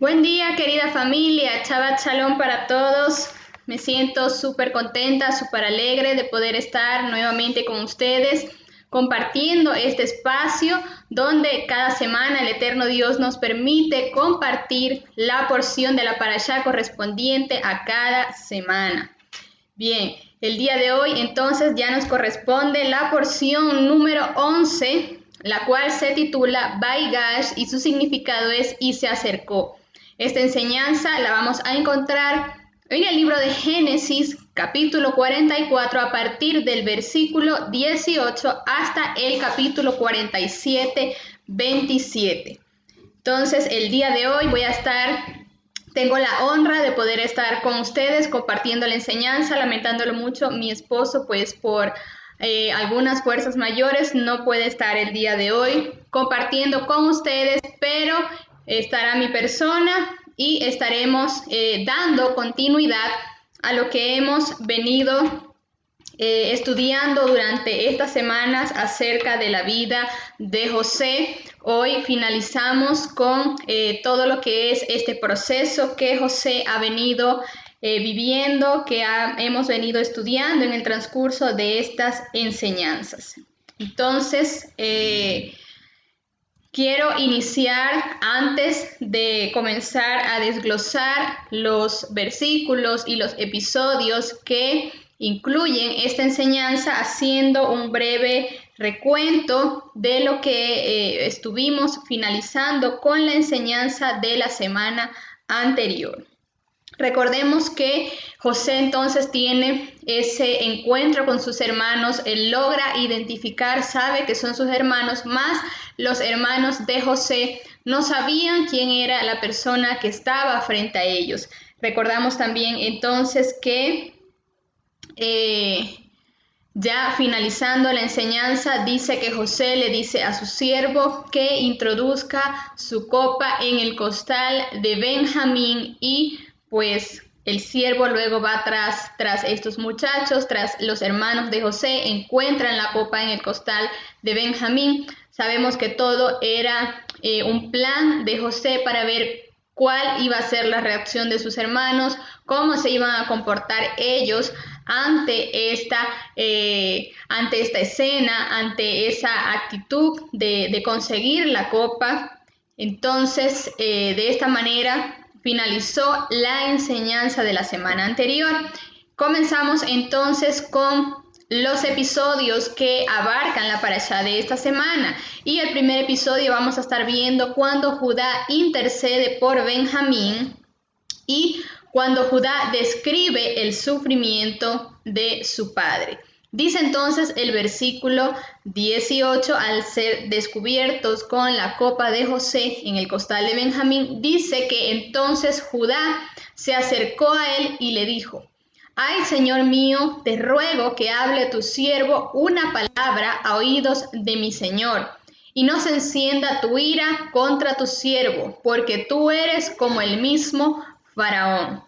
Buen día, querida familia. Shabbat Shalom para todos. Me siento súper contenta, súper alegre de poder estar nuevamente con ustedes compartiendo este espacio donde cada semana el Eterno Dios nos permite compartir la porción de la parashá correspondiente a cada semana. Bien, el día de hoy entonces ya nos corresponde la porción número 11, la cual se titula Vaigash y su significado es y se acercó. Esta enseñanza la vamos a encontrar en el libro de Génesis, capítulo 44, a partir del versículo 18 hasta el capítulo 47, 27. Entonces, el día de hoy tengo la honra de poder estar con ustedes compartiendo la enseñanza, lamentándolo mucho, mi esposo, pues por algunas fuerzas mayores, no puede estar el día de hoy compartiendo con ustedes, pero estará mi persona y estaremos dando continuidad a lo que hemos venido estudiando durante estas semanas acerca de la vida de José. Hoy finalizamos con todo lo que es este proceso que José ha venido viviendo, que hemos venido estudiando en el transcurso de estas enseñanzas. Entonces, quiero iniciar antes de comenzar a desglosar los versículos y los episodios que incluyen esta enseñanza, haciendo un breve recuento de lo que estuvimos finalizando con la enseñanza de la semana anterior. Recordemos que José entonces tiene ese encuentro con sus hermanos, él logra identificar, sabe que son sus hermanos, más los hermanos de José no sabían quién era la persona que estaba frente a ellos. Recordamos también entonces que ya finalizando la enseñanza, dice que José le dice a su siervo que introduzca su copa en el costal de Benjamín y pues el siervo luego va tras estos muchachos, tras los hermanos de José, encuentran la copa en el costal de Benjamín. Sabemos que todo era un plan de José para ver cuál iba a ser la reacción de sus hermanos, cómo se iban a comportar ellos ante esta escena, ante esa actitud de conseguir la copa. Entonces, de esta manera finalizó la enseñanza de la semana anterior. Comenzamos entonces con los episodios que abarcan la parashá de esta semana. Y el primer episodio vamos a estar viendo cuando Judá intercede por Benjamín y cuando Judá describe el sufrimiento de su padre. Dice entonces el versículo 18, al ser descubiertos con la copa de José en el costal de Benjamín, dice que entonces Judá se acercó a él y le dijo: «Ay, Señor mío, te ruego que hable tu siervo una palabra a oídos de mi Señor, y no se encienda tu ira contra tu siervo, porque tú eres como el mismo Faraón».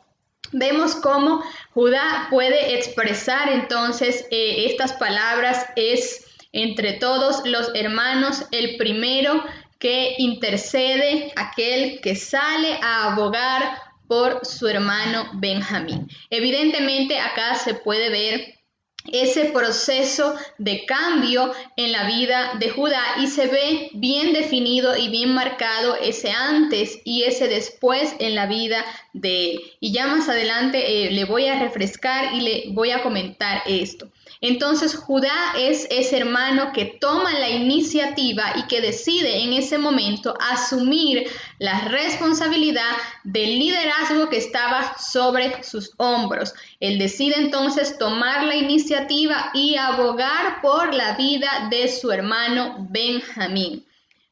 Vemos cómo Judá puede expresar entonces estas palabras. Es entre todos los hermanos el primero que intercede, aquel que sale a abogar por su hermano Benjamín. Evidentemente acá se puede ver ese proceso de cambio en la vida de Judá y se ve bien definido y bien marcado ese antes y ese después en la vida de él. Y ya más adelante le voy a refrescar y le voy a comentar esto. Entonces Judá es ese hermano que toma la iniciativa y que decide en ese momento asumir la responsabilidad del liderazgo que estaba sobre sus hombros. Él decide entonces tomar la iniciativa y abogar por la vida de su hermano Benjamín.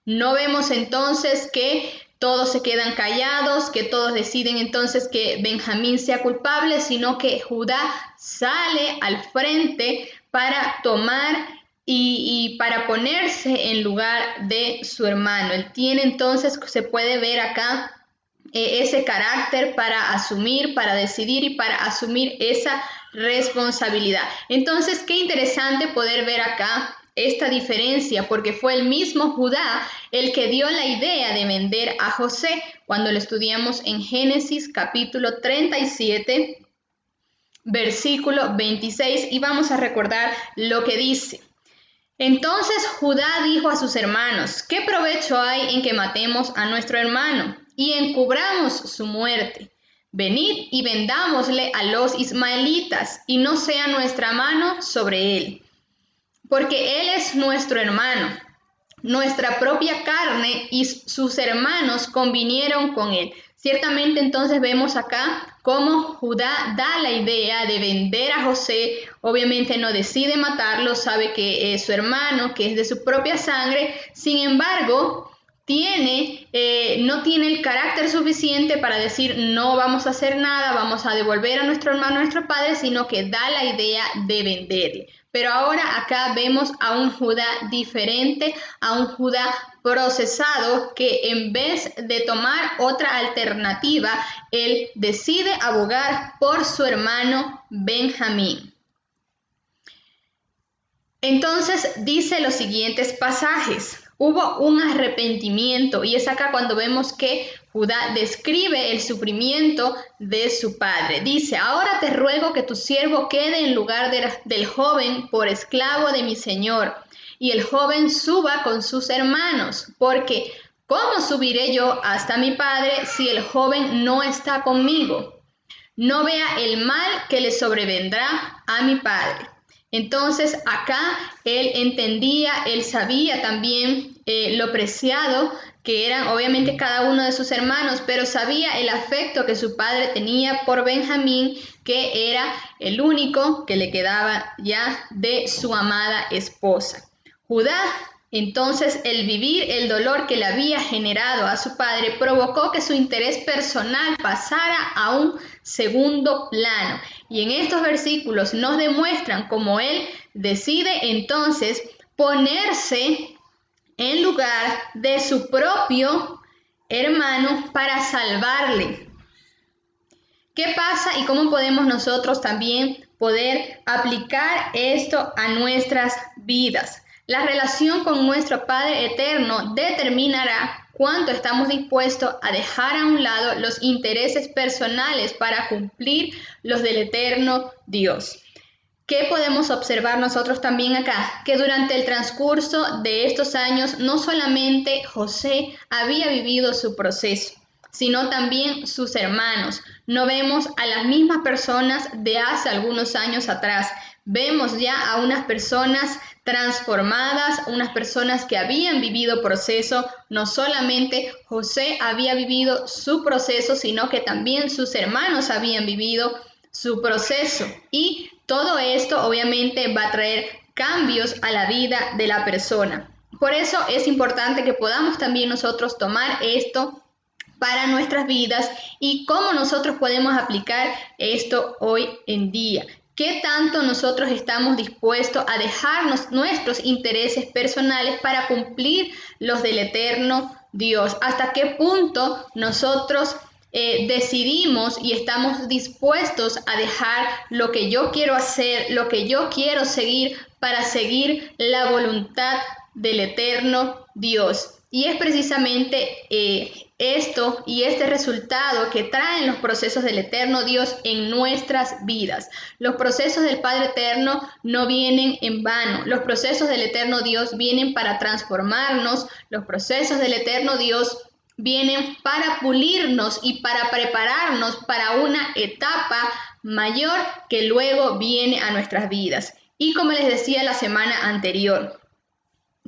No vemos entonces que todos se quedan callados, que todos deciden entonces que Benjamín sea culpable, sino que Judá sale al frente para tomar y para ponerse en lugar de su hermano. Él tiene entonces, se puede ver acá, ese carácter para asumir, para decidir y para asumir esa responsabilidad. Entonces, qué interesante poder ver acá esta diferencia, porque fue el mismo Judá el que dio la idea de vender a José. cuando lo estudiamos en Génesis capítulo 37, versículo 26, y vamos a recordar lo que dice. Entonces Judá dijo a sus hermanos: ¿qué provecho hay en que matemos a nuestro hermano y encubramos su muerte? Venid y vendámosle a los ismaelitas, y no sea nuestra mano sobre él, porque él es nuestro hermano, nuestra propia carne, y sus hermanos convinieron con él. Ciertamente entonces vemos acá cómo Judá da la idea de vender a José. Obviamente no decide matarlo, sabe que es su hermano, que es de su propia sangre. Sin embargo, no tiene el carácter suficiente para decir no vamos a hacer nada, vamos a devolver a nuestro hermano, a nuestro padre, sino que da la idea de venderle. Pero ahora acá vemos a un Judá diferente, a un Judá procesado, que en vez de tomar otra alternativa, él decide abogar por su hermano Benjamín. Entonces dice los siguientes pasajes. Hubo un arrepentimiento, y es acá cuando vemos que Judá describe el sufrimiento de su padre. Dice: ahora te ruego que tu siervo quede en lugar del joven por esclavo de mi señor, y el joven suba con sus hermanos, porque ¿cómo subiré yo hasta mi padre si el joven no está conmigo? No vea el mal que le sobrevendrá a mi padre. Entonces acá él entendía, él sabía también lo preciado que eran obviamente cada uno de sus hermanos, pero sabía el afecto que su padre tenía por Benjamín, que era el único que le quedaba ya de su amada esposa. Judá, entonces, el vivir el dolor que le había generado a su padre provocó que su interés personal pasara a un segundo plano. Y en estos versículos nos demuestran cómo él decide entonces ponerse en lugar de su propio hermano para salvarle. ¿Qué pasa y cómo podemos nosotros también poder aplicar esto a nuestras vidas? La relación con nuestro Padre Eterno determinará cuánto estamos dispuestos a dejar a un lado los intereses personales para cumplir los del Eterno Dios. ¿Qué podemos observar nosotros también acá? Que durante el transcurso de estos años no solamente José había vivido su proceso, sino también sus hermanos. No vemos a las mismas personas de hace algunos años atrás. Vemos ya a unas personas transformadas, unas personas que habían vivido proceso. No solamente José había vivido su proceso, sino que también sus hermanos habían vivido su proceso. Y todo esto obviamente va a traer cambios a la vida de la persona. Por eso es importante que podamos también nosotros tomar esto para nuestras vidas y cómo nosotros podemos aplicar esto hoy en día. ¿Qué tanto nosotros estamos dispuestos a dejarnos nuestros intereses personales para cumplir los del Eterno Dios? ¿Hasta qué punto nosotros decidimos y estamos dispuestos a dejar lo que yo quiero hacer, lo que yo quiero seguir, para seguir la voluntad del Eterno Dios? Y es precisamente esto y este resultado que traen los procesos del Eterno Dios en nuestras vidas. Los procesos del Padre Eterno no vienen en vano. Los procesos del Eterno Dios vienen para transformarnos. Los procesos del Eterno Dios vienen para pulirnos y para prepararnos para una etapa mayor que luego viene a nuestras vidas. Y como les decía la semana anterior,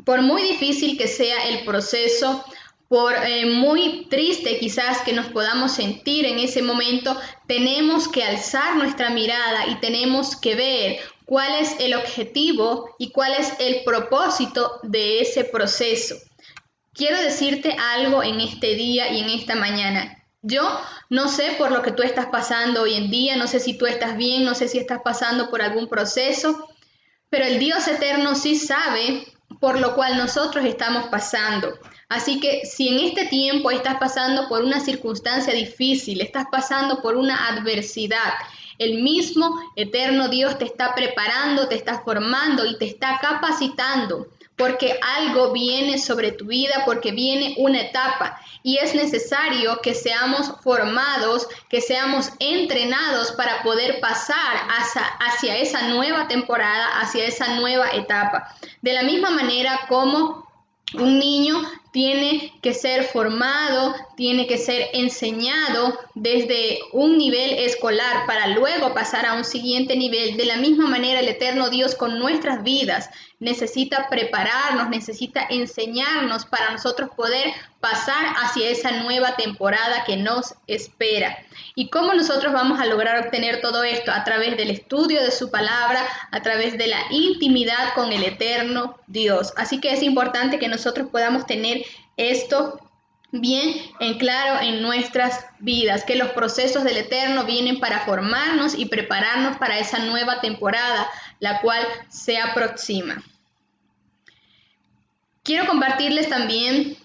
por muy difícil que sea el proceso, por muy triste quizás que nos podamos sentir en ese momento, tenemos que alzar nuestra mirada y tenemos que ver cuál es el objetivo y cuál es el propósito de ese proceso. Quiero decirte algo en este día y en esta mañana. Yo no sé por lo que tú estás pasando hoy en día, no sé si tú estás bien, no sé si estás pasando por algún proceso, pero el Dios eterno sí sabe por lo cual nosotros estamos pasando. Así que si en este tiempo estás pasando por una circunstancia difícil, estás pasando por una adversidad, el mismo eterno Dios te está preparando, te está formando y te está capacitando porque algo viene sobre tu vida, porque viene una etapa y es necesario que seamos formados, que seamos entrenados para poder pasar hacia esa nueva temporada, hacia esa nueva etapa. De la misma manera como un niño tiene que ser formado, tiene que ser enseñado desde un nivel escolar para luego pasar a un siguiente nivel. De la misma manera, el eterno Dios con nuestras vidas necesita prepararnos, necesita enseñarnos para nosotros poder pasar hacia esa nueva temporada que nos espera. ¿Y cómo nosotros vamos a lograr obtener todo esto? A través del estudio de su palabra, a través de la intimidad con el eterno Dios. Así que es importante que nosotros podamos tener esto bien en claro en nuestras vidas, que los procesos del Eterno vienen para formarnos y prepararnos para esa nueva temporada, la cual se aproxima. Quiero compartirles también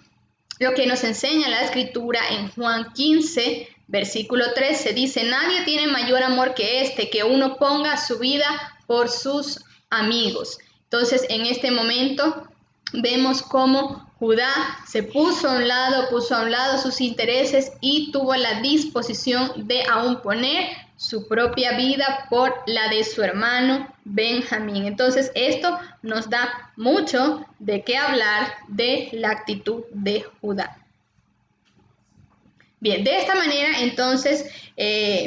lo que nos enseña la Escritura en Juan 15, versículo 13. Dice, nadie tiene mayor amor que este, que uno ponga su vida por sus amigos. Entonces, en este momento vemos cómo Judá se puso a un lado sus intereses y tuvo la disposición de aún poner su propia vida por la de su hermano Benjamín. Entonces esto nos da mucho de qué hablar de la actitud de Judá. Bien, de esta manera entonces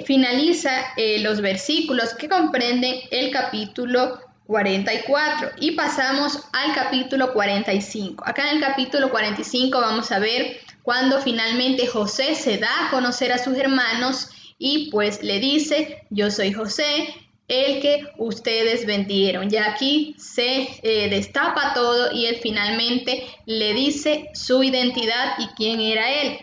finaliza los versículos que comprenden el capítulo 44 y pasamos al capítulo 45. Acá en el capítulo 45 vamos a ver cuando finalmente José se da a conocer a sus hermanos y pues le dice, yo soy José, el que ustedes vendieron. Ya aquí se destapa todo y él finalmente le dice su identidad y quién era él.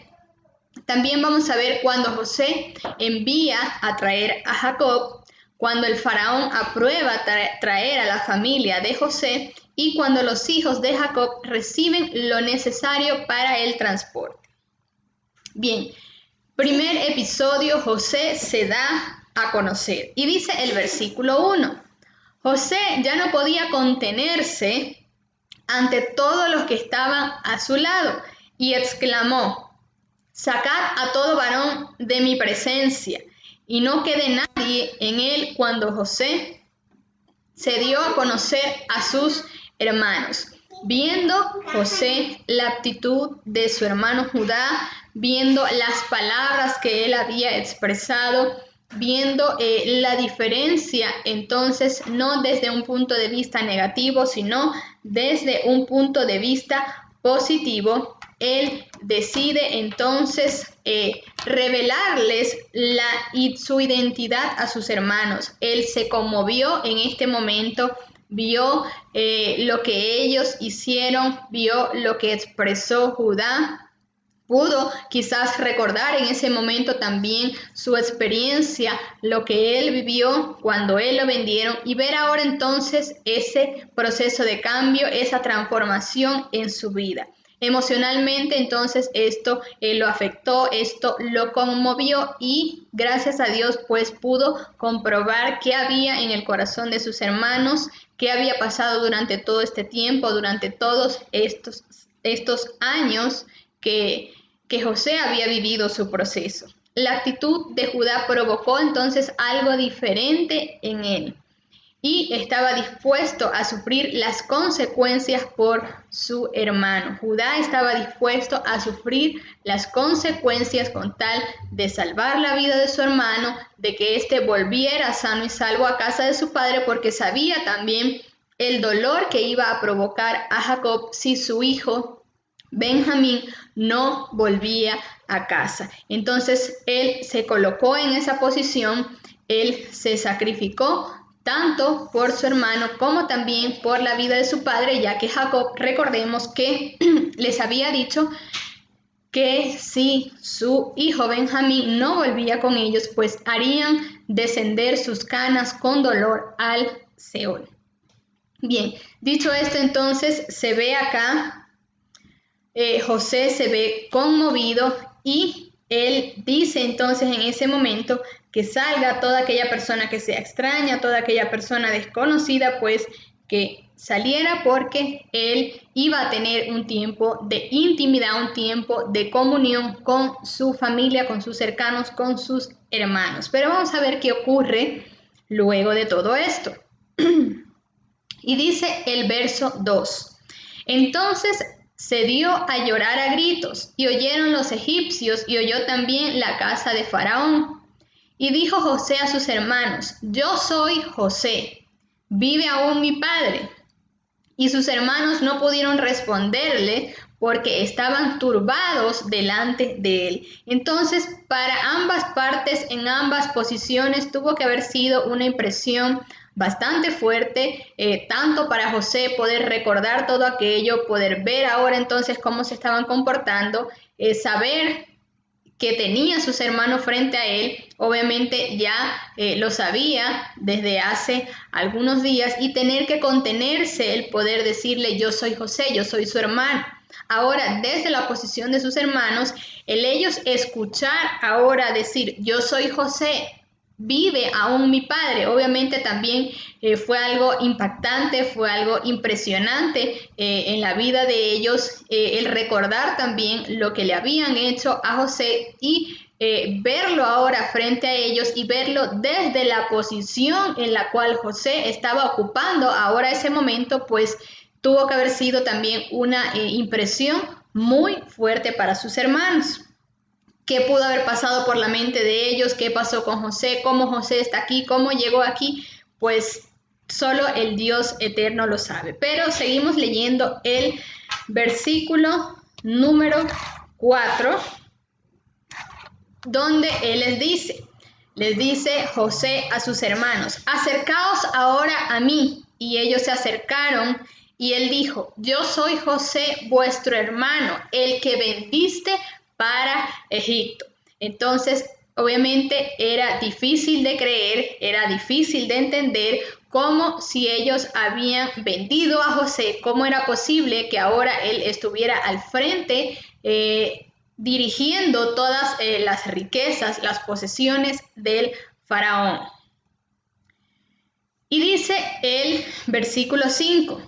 También vamos a ver cuando José envía a traer a Jacob, cuando el faraón aprueba traer a la familia de José y cuando los hijos de Jacob reciben lo necesario para el transporte. Bien, primer episodio, José se da a conocer y dice el versículo 1, José ya no podía contenerse ante todos los que estaban a su lado y exclamó, sacad a todo varón de mi presencia. Y no quede nadie en él cuando José se dio a conocer a sus hermanos. Viendo José la actitud de su hermano Judá, viendo las palabras que él había expresado, viendo la diferencia, entonces no desde un punto de vista negativo, sino desde un punto de vista positivo, él decide entonces revelarles su identidad a sus hermanos. Él se conmovió en este momento, vio lo que ellos hicieron, vio lo que expresó Judá. Pudo quizás recordar en ese momento también su experiencia, lo que él vivió cuando él lo vendieron y ver ahora entonces ese proceso de cambio, esa transformación en su vida. Emocionalmente entonces esto lo afectó, esto lo conmovió y gracias a Dios pues pudo comprobar qué había en el corazón de sus hermanos, qué había pasado durante todo este tiempo, durante todos estos años que José había vivido su proceso. La actitud de Judá provocó entonces algo diferente en él y estaba dispuesto a sufrir las consecuencias por su hermano. Judá estaba dispuesto a sufrir las consecuencias con tal de salvar la vida de su hermano, de que éste volviera sano y salvo a casa de su padre, porque sabía también el dolor que iba a provocar a Jacob si su hijo Benjamín no volvía a casa. Entonces él se colocó en esa posición, él se sacrificó tanto por su hermano como también por la vida de su padre, ya que Jacob, recordemos que les había dicho que si su hijo Benjamín no volvía con ellos, pues harían descender sus canas con dolor al Seol. Bien, dicho esto, entonces se ve acá, José se ve conmovido y él dice entonces en ese momento que salga toda aquella persona que sea extraña, toda aquella persona desconocida, pues que saliera porque él iba a tener un tiempo de intimidad, un tiempo de comunión con su familia, con sus cercanos, con sus hermanos. Pero vamos a ver qué ocurre luego de todo esto. Y dice el verso 2. Entonces se dio a llorar a gritos, y oyeron los egipcios, y oyó también la casa de Faraón. Y dijo José a sus hermanos: yo soy José, ¿vive aún mi padre? Y sus hermanos no pudieron responderle porque estaban turbados delante de él. Entonces, para ambas partes, en ambas posiciones, tuvo que haber sido una impresión bastante fuerte, tanto para José poder recordar todo aquello, poder ver ahora entonces cómo se estaban comportando, saber que tenía a sus hermanos frente a él, obviamente ya lo sabía desde hace algunos días, y tener que contenerse, el poder decirle: yo soy José, yo soy su hermano. Ahora, desde la posición de sus hermanos, el ellos escuchar ahora decir: yo soy José, ¿vive aún mi padre? Obviamente también fue algo impactante, fue algo impresionante en la vida de ellos, el recordar también lo que le habían hecho a José y verlo ahora frente a ellos y verlo desde la posición en la cual José estaba ocupando ahora ese momento, pues tuvo que haber sido también una impresión muy fuerte para sus hermanos. ¿Qué pudo haber pasado por la mente de ellos? ¿Qué pasó con José? ¿Cómo José está aquí? ¿Cómo llegó aquí? Pues solo el Dios eterno lo sabe. Pero seguimos leyendo el versículo número 4, donde él les dice José a sus hermanos: acercaos ahora a mí. Y ellos se acercaron, y él dijo: yo soy José, vuestro hermano, el que vendiste para Egipto. Entonces, obviamente era difícil de creer, era difícil de entender cómo, si ellos habían vendido a José, cómo era posible que ahora él estuviera al frente dirigiendo todas las riquezas, las posesiones del faraón. Y dice el versículo 5: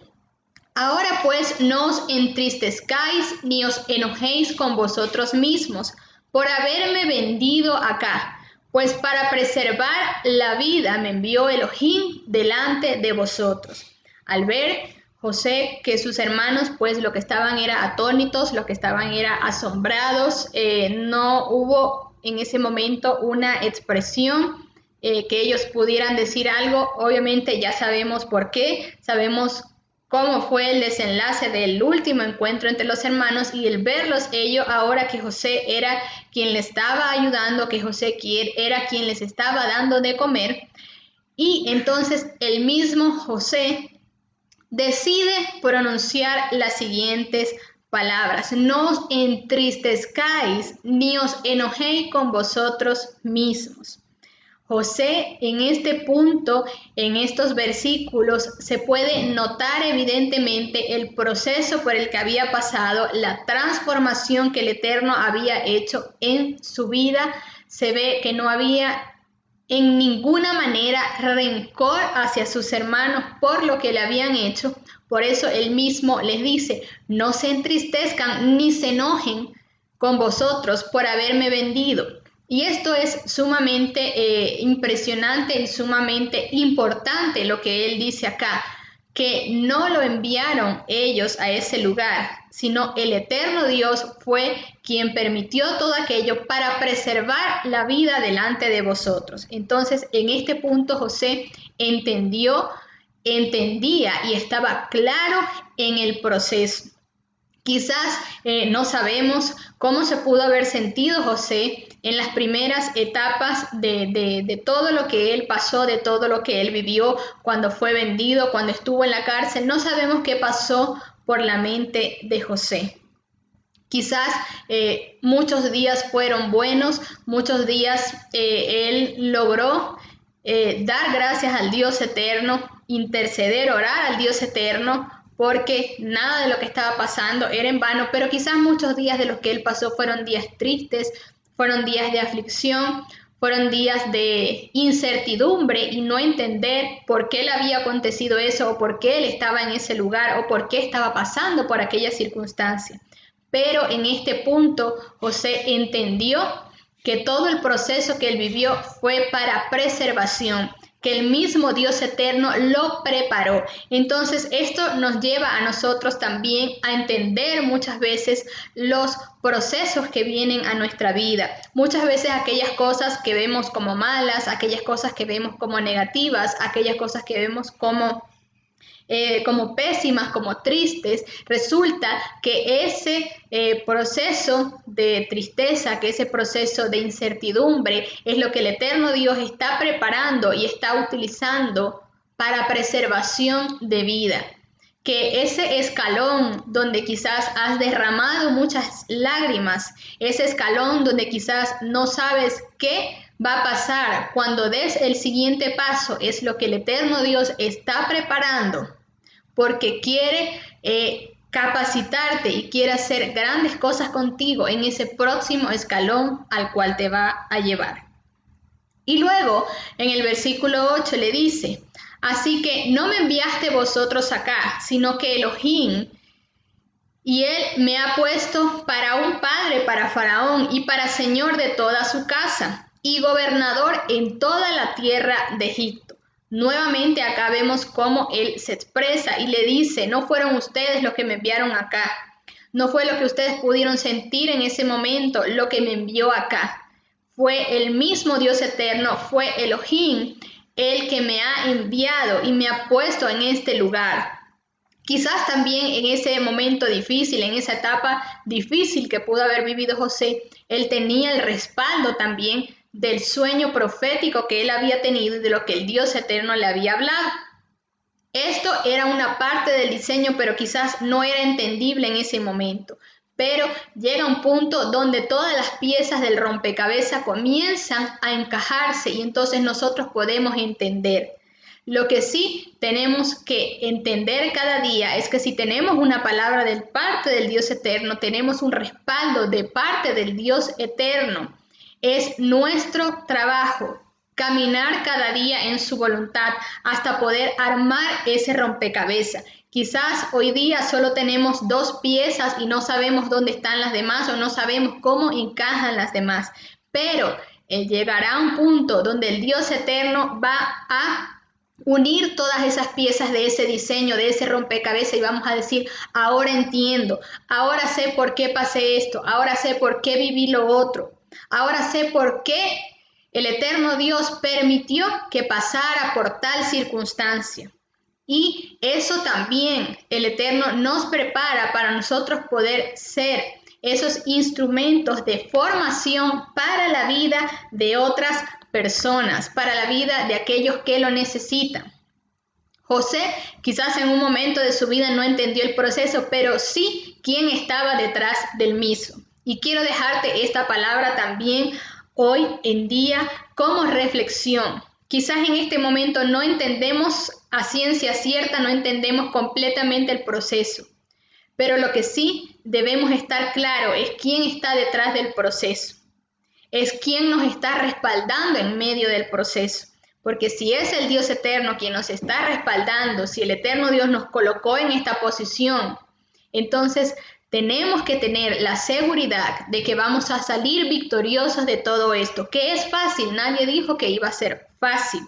ahora pues no os entristezcáis ni os enojéis con vosotros mismos por haberme vendido acá, pues para preservar la vida me envió Elohim delante de vosotros. Al ver José que sus hermanos pues lo que estaban era atónitos, lo que estaban era asombrados, no hubo en ese momento una expresión que ellos pudieran decir algo. Obviamente ya sabemos por qué, sabemos cómo fue el desenlace del último encuentro entre los hermanos, y el verlos ellos ahora que José era quien les estaba ayudando, que José era quien les estaba dando de comer. Y entonces el mismo José decide pronunciar las siguientes palabras: no os entristezcáis ni os enojéis con vosotros mismos. José, en este punto, en estos versículos, se puede notar evidentemente el proceso por el que había pasado, la transformación que el Eterno había hecho en su vida. Se ve que no había en ninguna manera rencor hacia sus hermanos por lo que le habían hecho. Por eso él mismo les dice: no se entristezcan ni se enojen con vosotros por haberme vendido. Y esto es sumamente impresionante y sumamente importante lo que él dice acá, que no lo enviaron ellos a ese lugar, sino el eterno Dios fue quien permitió todo aquello para preservar la vida delante de vosotros. Entonces, en este punto José entendía y estaba claro en el proceso. Quizás no sabemos cómo se pudo haber sentido José en las primeras etapas de todo lo que él pasó, de todo lo que él vivió cuando fue vendido, cuando estuvo en la cárcel. No sabemos qué pasó por la mente de José. Quizás muchos días fueron buenos, muchos días él logró dar gracias al Dios eterno, interceder, orar al Dios eterno, porque nada de lo que estaba pasando era en vano, pero quizás muchos días de los que él pasó fueron días tristes, fueron días de aflicción, fueron días de incertidumbre y no entender por qué le había acontecido eso o por qué él estaba en ese lugar o por qué estaba pasando por aquella circunstancia. Pero en este punto José entendió que todo el proceso que él vivió fue para preservación, que el mismo Dios eterno lo preparó. Entonces esto nos lleva a nosotros también a entender muchas veces los procesos que vienen a nuestra vida. Muchas veces aquellas cosas que vemos como malas, aquellas cosas que vemos como negativas, aquellas cosas que vemos como pésimas, como tristes, resulta que ese proceso de tristeza, que ese proceso de incertidumbre es lo que el eterno Dios está preparando y está utilizando para preservación de vida. Que ese escalón donde quizás has derramado muchas lágrimas, ese escalón donde quizás no sabes qué va a pasar cuando des el siguiente paso, es lo que el eterno Dios está preparando, porque quiere capacitarte y quiere hacer grandes cosas contigo en ese próximo escalón al cual te va a llevar. Y luego en el versículo 8 le dice: así que no me enviaste vosotros acá, sino que Elohim, y él me ha puesto para un padre para Faraón y para señor de toda su casa y gobernador en toda la tierra de Egipto. Nuevamente acá vemos cómo él se expresa y le dice: no fueron ustedes los que me enviaron acá, no fue lo que ustedes pudieron sentir en ese momento lo que me envió acá, fue el mismo Dios eterno, fue Elohim el que me ha enviado y me ha puesto en este lugar. Quizás también en ese momento difícil, en esa etapa difícil que pudo haber vivido José, él tenía el respaldo también del sueño profético que él había tenido y de lo que el Dios eterno le había hablado. Esto era una parte del diseño, pero quizás no era entendible en ese momento. Pero llega un punto donde todas las piezas del rompecabezas comienzan a encajarse y entonces nosotros podemos entender. Lo que sí tenemos que entender cada día es que si tenemos una palabra de parte del Dios eterno, tenemos un respaldo de parte del Dios eterno. Es nuestro trabajo caminar cada día en su voluntad hasta poder armar ese rompecabezas. Quizás hoy día solo tenemos 2 piezas y no sabemos dónde están las demás o no sabemos cómo encajan las demás, pero llegará un punto donde el Dios eterno va a unir todas esas piezas de ese diseño, de ese rompecabezas y vamos a decir: ahora entiendo, ahora sé por qué pasé esto, ahora sé por qué viví lo otro, ahora sé por qué el eterno Dios permitió que pasara por tal circunstancia. Y eso también el eterno nos prepara para nosotros poder ser esos instrumentos de formación para la vida de otras personas, para la vida de aquellos que lo necesitan. José quizás en un momento de su vida no entendió el proceso, pero sí quién estaba detrás del mismo. Y quiero dejarte esta palabra también hoy en día como reflexión. Quizás en este momento no entendemos a ciencia cierta, no entendemos completamente el proceso, pero lo que sí debemos estar claro es quién está detrás del proceso, es quién nos está respaldando en medio del proceso, porque si es el Dios eterno quien nos está respaldando, si el eterno Dios nos colocó en esta posición, entonces tenemos que tener la seguridad de que vamos a salir victoriosos de todo esto, que es fácil, nadie dijo que iba a ser fácil.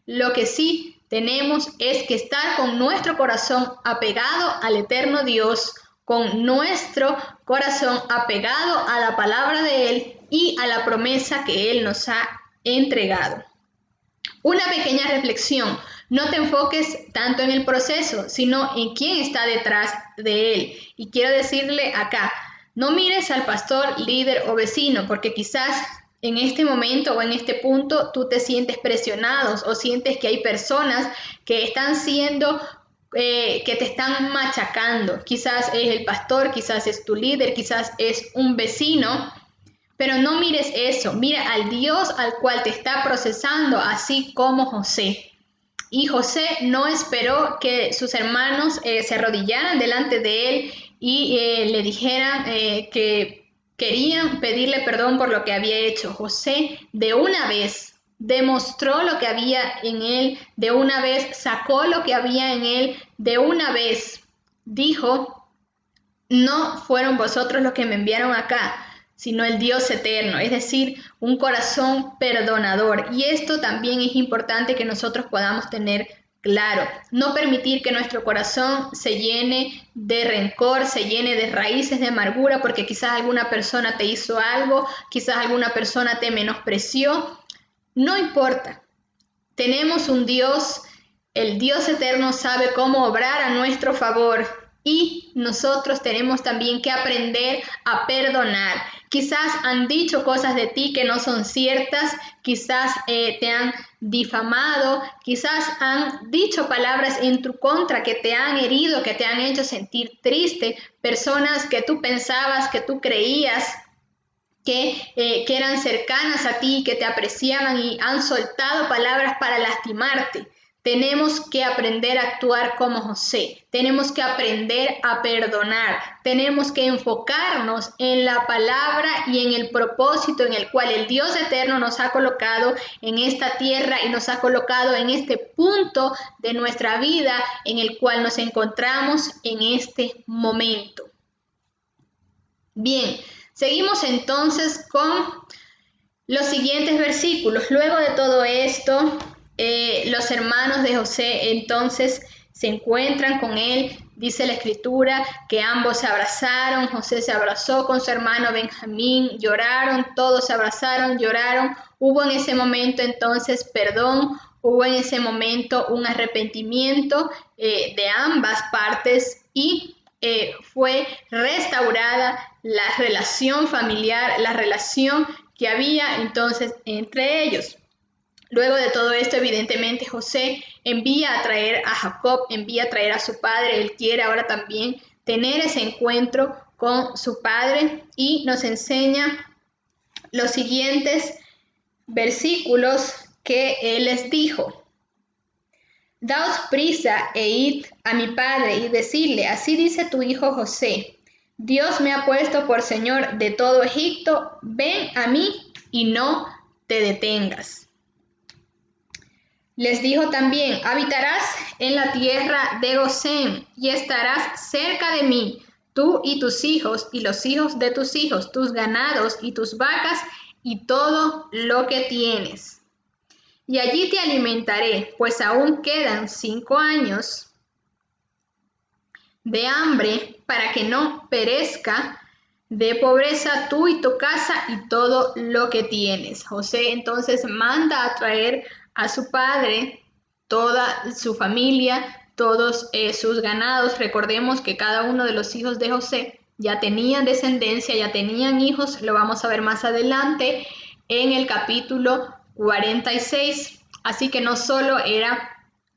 Lo que sí tenemos es que estar con nuestro corazón apegado al eterno Dios, con nuestro corazón apegado a la palabra de Él y a la promesa que Él nos ha entregado. Una pequeña reflexión: no te enfoques tanto en el proceso, sino en quién está detrás de él. Y quiero decirle acá, no mires al pastor, líder o vecino, porque quizás en este momento o en este punto tú te sientes presionado o sientes que hay personas que están siendo, que te están machacando. Quizás es el pastor, quizás es tu líder, quizás es un vecino. Pero no mires eso, mira al Dios al cual te está procesando, así como José. Y José no esperó que sus hermanos se arrodillaran delante de él y le dijeran que querían pedirle perdón por lo que había hecho. José de una vez demostró lo que había en él, de una vez sacó lo que había en él, de una vez dijo: no fueron vosotros los que me enviaron acá, sino el Dios eterno, es decir, un corazón perdonador. Y esto también es importante que nosotros podamos tener claro, no permitir que nuestro corazón se llene de rencor, se llene de raíces de amargura, porque quizás alguna persona te hizo algo, quizás alguna persona te menospreció. No importa, tenemos un Dios, el Dios eterno sabe cómo obrar a nuestro favor. Y nosotros tenemos también que aprender a perdonar. Quizás han dicho cosas de ti que no son ciertas, quizás te han difamado, quizás han dicho palabras en tu contra que te han herido, que te han hecho sentir triste, personas que tú pensabas, que tú creías que eran cercanas a ti, que te apreciaban y han soltado palabras para lastimarte. Tenemos que aprender a actuar como José, tenemos que aprender a perdonar, tenemos que enfocarnos en la palabra y en el propósito en el cual el Dios eterno nos ha colocado en esta tierra y nos ha colocado en este punto de nuestra vida en el cual nos encontramos en este momento. Bien, seguimos entonces con los siguientes versículos. Luego de todo esto, los hermanos de José entonces se encuentran con él. Dice la escritura que ambos se abrazaron. José se abrazó con su hermano Benjamín, lloraron, todos se abrazaron, lloraron. Hubo en ese momento entonces perdón, hubo en ese momento un arrepentimiento de ambas partes y fue restaurada la relación familiar, la relación que había entonces entre ellos. Luego de todo esto, evidentemente, José envía a traer a Jacob, envía a traer a su padre. Él quiere ahora también tener ese encuentro con su padre y nos enseña los siguientes versículos que él les dijo. Daos prisa e id a mi padre y decidle: así dice tu hijo José, Dios me ha puesto por señor de todo Egipto, ven a mí y no te detengas. Les dijo también: habitarás en la tierra de Gosén y estarás cerca de mí, tú y tus hijos y los hijos de tus hijos, tus ganados y tus vacas y todo lo que tienes. Y allí te alimentaré, pues aún quedan 5 años de hambre para que no perezca de pobreza tú y tu casa y todo lo que tienes. José entonces manda a traer a su padre, toda su familia, todos sus ganados. Recordemos que cada uno de los hijos de José ya tenían descendencia, ya tenían hijos, lo vamos a ver más adelante en el capítulo 46. Así que no solo eran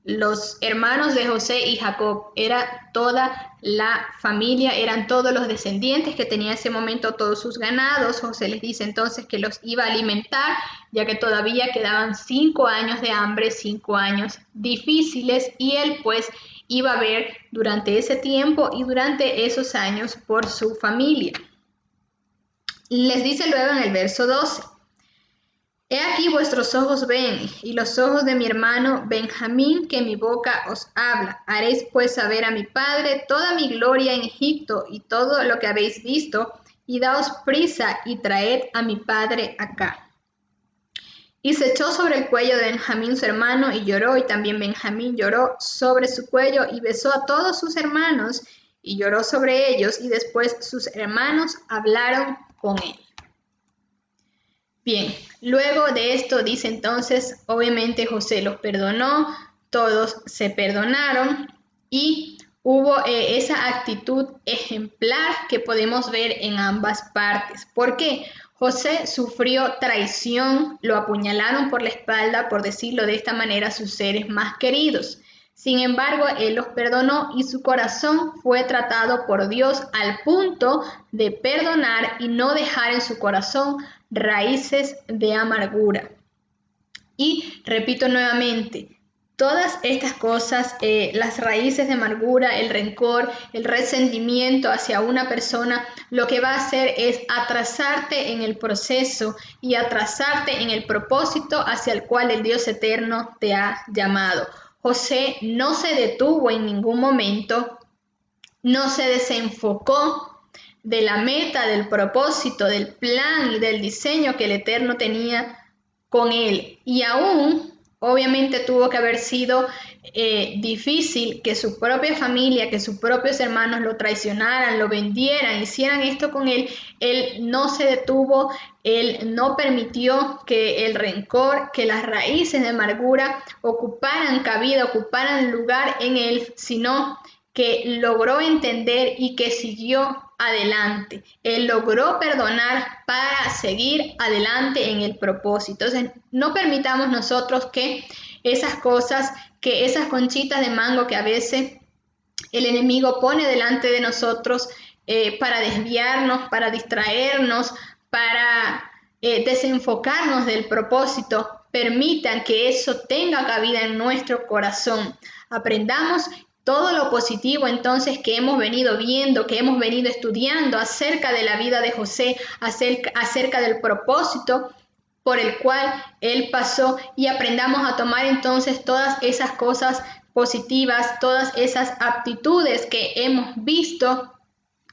los hermanos de José y Jacob, era toda la familia, eran todos los descendientes que tenía en ese momento todos sus ganados. José les dice entonces que los iba a alimentar, ya que todavía quedaban 5 años de hambre, 5 años difíciles, y él pues iba a ver durante ese tiempo y durante esos años por su familia. Les dice luego en el verso 12: he aquí vuestros ojos ven, y los ojos de mi hermano Benjamín, que mi boca os habla. Haréis pues saber a mi padre toda mi gloria en Egipto y todo lo que habéis visto, y daos prisa y traed a mi padre acá. Y se echó sobre el cuello de Benjamín su hermano y lloró, y también Benjamín lloró sobre su cuello y besó a todos sus hermanos y lloró sobre ellos, y después sus hermanos hablaron con él. Bien, luego de esto dice entonces, obviamente José los perdonó, todos se perdonaron y hubo esa actitud ejemplar que podemos ver en ambas partes. ¿Por qué? José sufrió traición, lo apuñalaron por la espalda, por decirlo de esta manera, a sus seres más queridos. Sin embargo, él los perdonó y su corazón fue tratado por Dios al punto de perdonar y no dejar en su corazón raíces de amargura. Y repito nuevamente, Todas estas cosas, las raíces de amargura, el rencor, el resentimiento hacia una persona, lo que va a hacer es atrasarte en el proceso y atrasarte en el propósito hacia el cual el Dios eterno te ha llamado. José no se detuvo en ningún momento, no se desenfocó de la meta, del propósito, del plan y del diseño que el Eterno tenía con él. Y aún, obviamente, tuvo que haber sido difícil que su propia familia, que sus propios hermanos lo traicionaran, lo vendieran, hicieran esto con él. Él no se detuvo, él no permitió que el rencor, que las raíces de amargura ocuparan cabida, ocuparan lugar en él, sino que logró entender y que siguió adelante. Él logró perdonar para seguir adelante en el propósito. Entonces, no permitamos nosotros que esas cosas, que esas conchitas de mango que a veces el enemigo pone delante de nosotros para desviarnos, para distraernos, para desenfocarnos del propósito, permitan que eso tenga cabida en nuestro corazón. Aprendamos todo lo positivo entonces que hemos venido viendo, que hemos venido estudiando acerca de la vida de José, acerca del propósito por el cual él pasó, y aprendamos a tomar entonces todas esas cosas positivas, todas esas aptitudes que hemos visto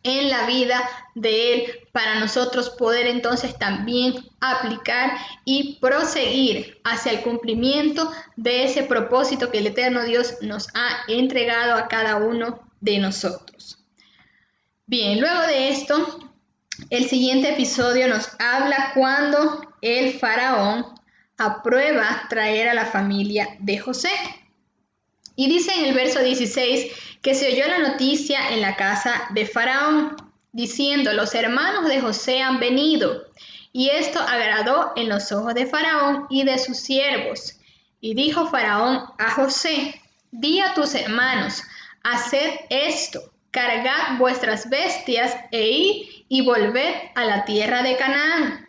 en la vida de él, para nosotros poder entonces también aplicar y proseguir hacia el cumplimiento de ese propósito que el eterno Dios nos ha entregado a cada uno de nosotros. Bien, luego de esto, el siguiente episodio nos habla cuando el faraón aprueba traer a la familia de José. Y dice en el verso 16 que se oyó la noticia en la casa de Faraón, diciendo: los hermanos de José han venido. Y esto agradó en los ojos de Faraón y de sus siervos. Y dijo Faraón a José: di a tus hermanos, haced esto, cargad vuestras bestias e id y volved a la tierra de Canaán.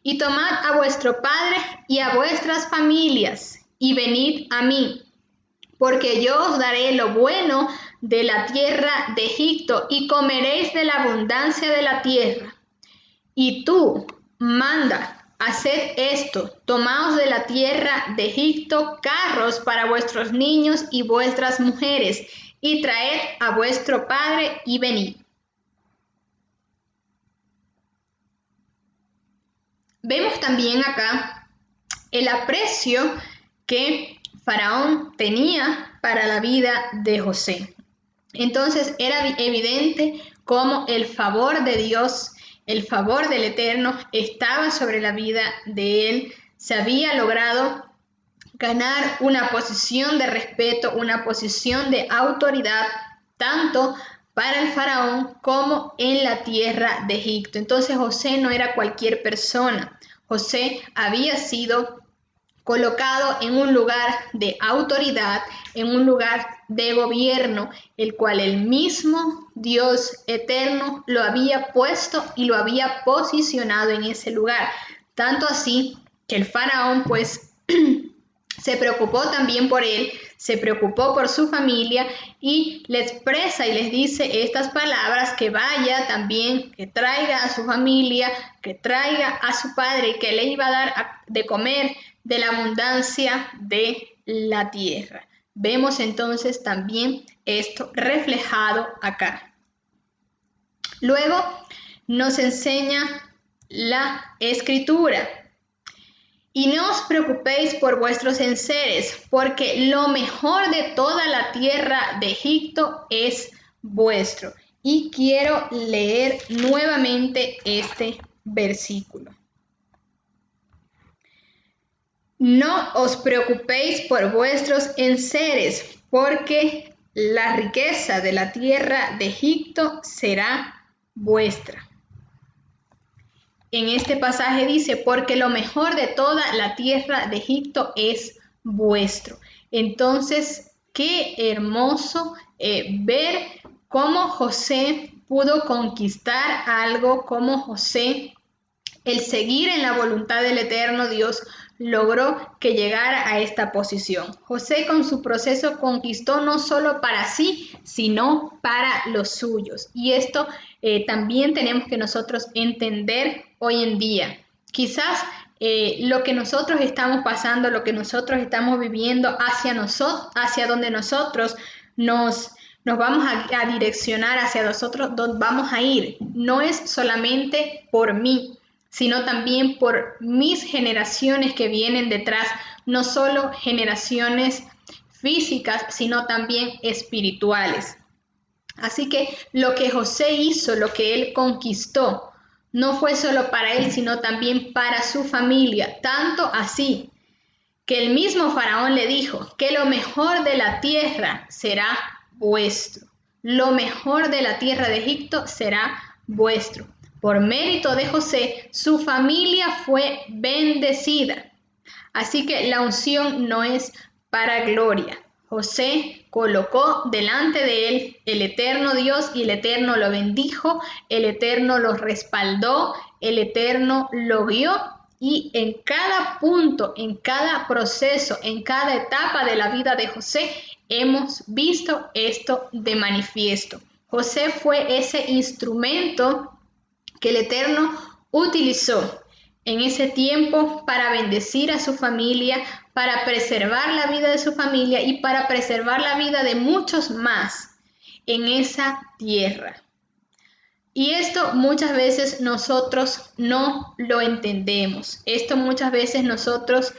Y tomad a vuestro padre y a vuestras familias, y venid a mí, porque yo os daré lo bueno de la tierra de Egipto, y comeréis de la abundancia de la tierra. Y tú, manda, haced esto, tomaos de la tierra de Egipto carros para vuestros niños y vuestras mujeres, y traed a vuestro padre y venid. Vemos también acá el aprecio que Faraón tenía para la vida de José. Entonces era evidente cómo el favor de Dios, el favor del Eterno estaba sobre la vida de él. Se había logrado ganar una posición de respeto, una posición de autoridad, tanto para el faraón como en la tierra de Egipto. Entonces José no era cualquier persona. José había sido colocado en un lugar de autoridad, en un lugar de gobierno, el cual el mismo Dios eterno lo había puesto y lo había posicionado en ese lugar. Tanto así que el faraón pues se preocupó también por él, se preocupó por su familia y le expresa y les dice estas palabras: que vaya también, que traiga a su familia, que traiga a su padre y que le iba a dar de comer de la abundancia de la tierra. Vemos entonces también esto reflejado acá. Luego nos enseña la Escritura: y no os preocupéis por vuestros enseres, porque lo mejor de toda la tierra de Egipto es vuestro. Y quiero leer nuevamente este versículo. No os preocupéis por vuestros enseres, porque la riqueza de la tierra de Egipto será vuestra. En este pasaje dice: porque lo mejor de toda la tierra de Egipto es vuestro. Entonces, qué hermoso ver cómo José pudo conquistar algo, cómo José, el seguir en la voluntad del eterno Dios, logró que llegara a esta posición. José con su proceso conquistó no solo para sí, sino para los suyos. Y esto también tenemos que nosotros entender hoy en día. Quizás lo que nosotros estamos pasando, lo que nosotros estamos viviendo hacia donde nosotros nos vamos a direccionar, hacia nosotros donde vamos a ir, no es solamente por mí, sino también por mis generaciones que vienen detrás, no solo generaciones físicas, sino también espirituales. Así que lo que José hizo, lo que él conquistó, no fue solo para él, sino también para su familia, tanto así que el mismo faraón le dijo que lo mejor de la tierra será vuestro. Lo mejor de la tierra de Egipto será vuestro. Por mérito de José, su familia fue bendecida. Así que la unción no es para gloria. José colocó delante de él el eterno Dios y el eterno lo bendijo, el eterno lo respaldó, el eterno lo guió. Y en cada punto, en cada proceso, en cada etapa de la vida de José, hemos visto esto de manifiesto. José fue ese instrumento que el Eterno utilizó en ese tiempo para bendecir a su familia, para preservar la vida de su familia y para preservar la vida de muchos más en esa tierra. Y esto muchas veces nosotros no lo entendemos. Esto muchas veces nosotros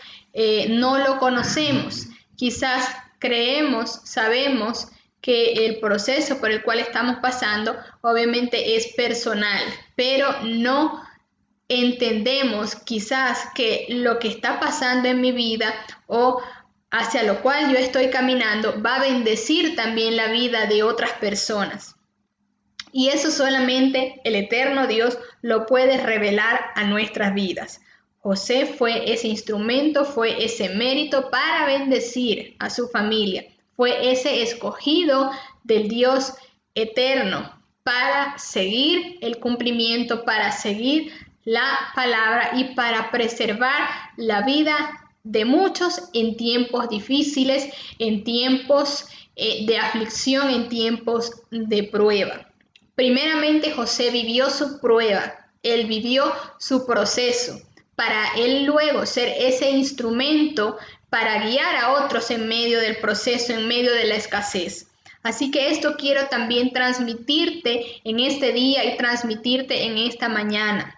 no lo conocemos. Quizás creemos, sabemos que el proceso por el cual estamos pasando obviamente es personal, pero no entendemos quizás que lo que está pasando en mi vida o hacia lo cual yo estoy caminando va a bendecir también la vida de otras personas. Y eso solamente el eterno Dios lo puede revelar a nuestras vidas. José fue ese instrumento, fue ese mérito para bendecir a su familia. Fue ese escogido del Dios eterno para seguir el cumplimiento, para seguir la palabra y para preservar la vida de muchos en tiempos difíciles, en tiempos de aflicción, en tiempos de prueba. Primeramente, José vivió su prueba, él vivió su proceso, para él luego ser ese instrumento para guiar a otros en medio del proceso, en medio de la escasez. Así que esto quiero también transmitirte en este día y transmitirte en esta mañana.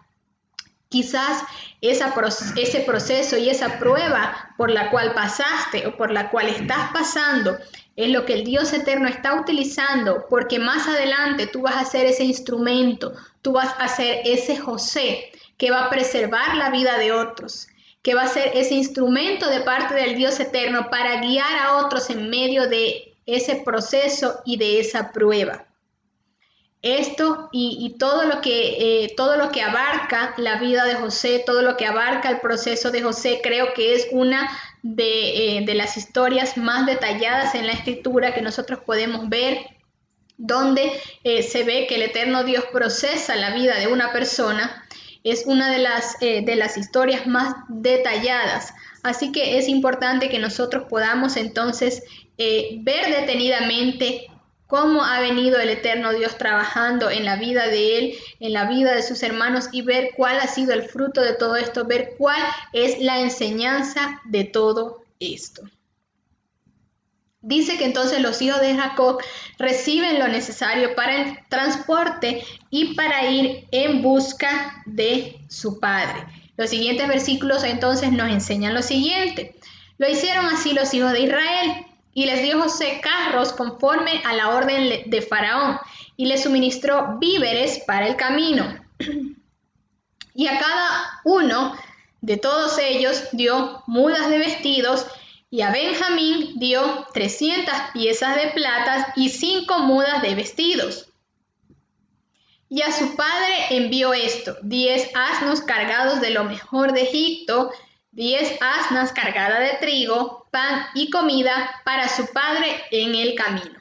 Quizás ese proceso y esa prueba por la cual pasaste o por la cual estás pasando es lo que el Dios eterno está utilizando, porque más adelante tú vas a ser ese instrumento, tú vas a ser ese José que va a preservar la vida de otros, que va a ser ese instrumento de parte del Dios eterno para guiar a otros en medio de ese proceso y de esa prueba. Esto y todo lo que abarca la vida de José, todo lo que abarca el proceso de José, creo que es una de las historias más detalladas en la Escritura que nosotros podemos ver, donde se ve que el eterno Dios procesa la vida de una persona. Es una de las historias más detalladas. Así que es importante que nosotros podamos entonces ver detenidamente cómo ha venido el eterno Dios trabajando en la vida de él, en la vida de sus hermanos y ver cuál ha sido el fruto de todo esto, ver cuál es la enseñanza de todo esto. Dice que entonces los hijos de Jacob reciben lo necesario para el transporte y para ir en busca de su padre. Los siguientes versículos entonces nos enseñan lo siguiente. Lo hicieron así los hijos de Israel. Y les dio José carros conforme a la orden de Faraón, y les suministró víveres para el camino. Y a cada uno de todos ellos dio mudas de vestidos, y a Benjamín dio 300 piezas de plata y 5 mudas de vestidos. Y a su padre envió esto, 10 asnos cargados de lo mejor de Egipto, 10 asnas cargadas de trigo, pan y comida para su padre en el camino.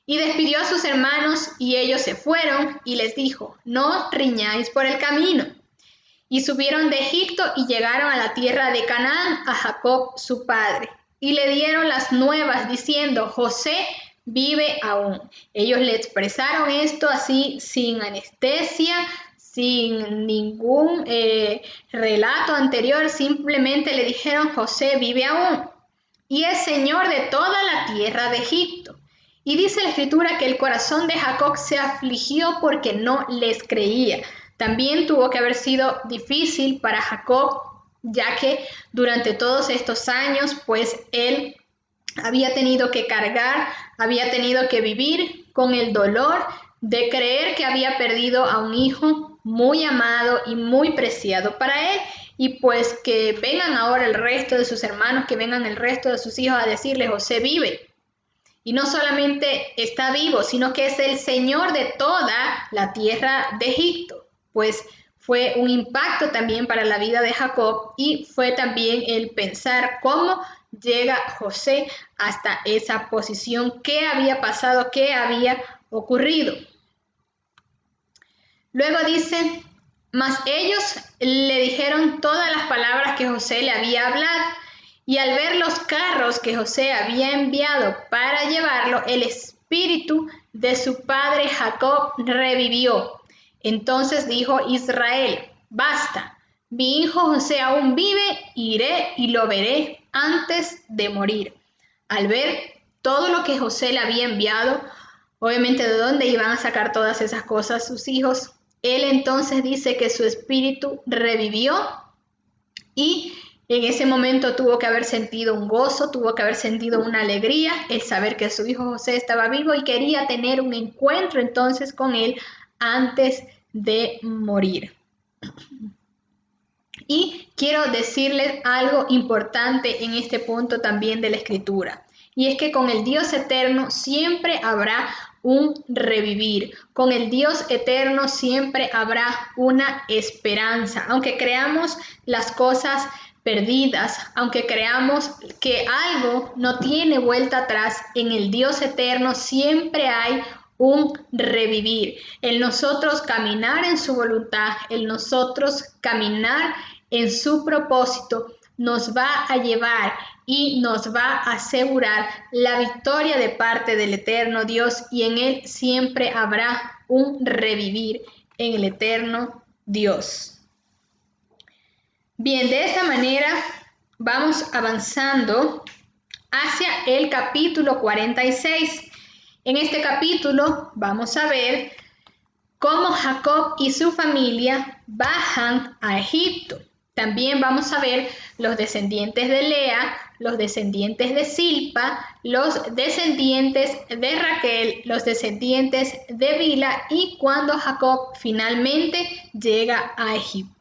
Y despidió a sus hermanos y ellos se fueron y les dijo, no riñáis por el camino. Y subieron de Egipto y llegaron a la tierra de Canaán a Jacob su padre. Y le dieron las nuevas diciendo: José vive aún. Ellos le expresaron esto así sin anestesia, sin ningún relato anterior, simplemente le dijeron: José vive aún y es señor de toda la tierra de Egipto. Y dice la escritura que el corazón de Jacob se afligió porque no les creía. También tuvo que haber sido difícil para Jacob, ya que durante todos estos años, pues él había tenido que cargar, había tenido que vivir con el dolor de creer que había perdido a un hijo muy amado y muy preciado para él. Y pues que vengan ahora el resto de sus hermanos, que vengan el resto de sus hijos a decirle: José vive. Y no solamente está vivo, sino que es el Señor de toda la tierra de Egipto. Pues fue un impacto también para la vida de Jacob y fue también el pensar cómo llega José hasta esa posición, qué había pasado, qué había ocurrido. Luego dice: mas ellos le dijeron todas las palabras que José le había hablado. Y al ver los carros que José había enviado para llevarlo, el espíritu de su padre Jacob revivió. Entonces dijo Israel: basta, mi hijo José aún vive, iré y lo veré antes de morir. Al ver todo lo que José le había enviado, obviamente de dónde iban a sacar todas esas cosas sus hijos, él entonces dice que su espíritu revivió y en ese momento tuvo que haber sentido un gozo, tuvo que haber sentido una alegría, el saber que su hijo José estaba vivo y quería tener un encuentro entonces con él antes de morir. Y quiero decirles algo importante en este punto también de la Escritura, y es que con el Dios eterno siempre habrá un revivir. Con el Dios eterno siempre habrá una esperanza, aunque creamos las cosas perdidas, aunque creamos que algo no tiene vuelta atrás, en el Dios eterno siempre hay un revivir, el nosotros caminar en su voluntad, el nosotros caminar en su propósito, nos va a llevar y nos va a asegurar la victoria de parte del eterno Dios, y en él siempre habrá un revivir en el eterno Dios. Bien, de esta manera vamos avanzando hacia el capítulo 46. En este capítulo vamos a ver cómo Jacob y su familia bajan a Egipto. También vamos a ver los descendientes de Lea, los descendientes de Silpa, los descendientes de Raquel, los descendientes de Bila y cuando Jacob finalmente llega a Egipto.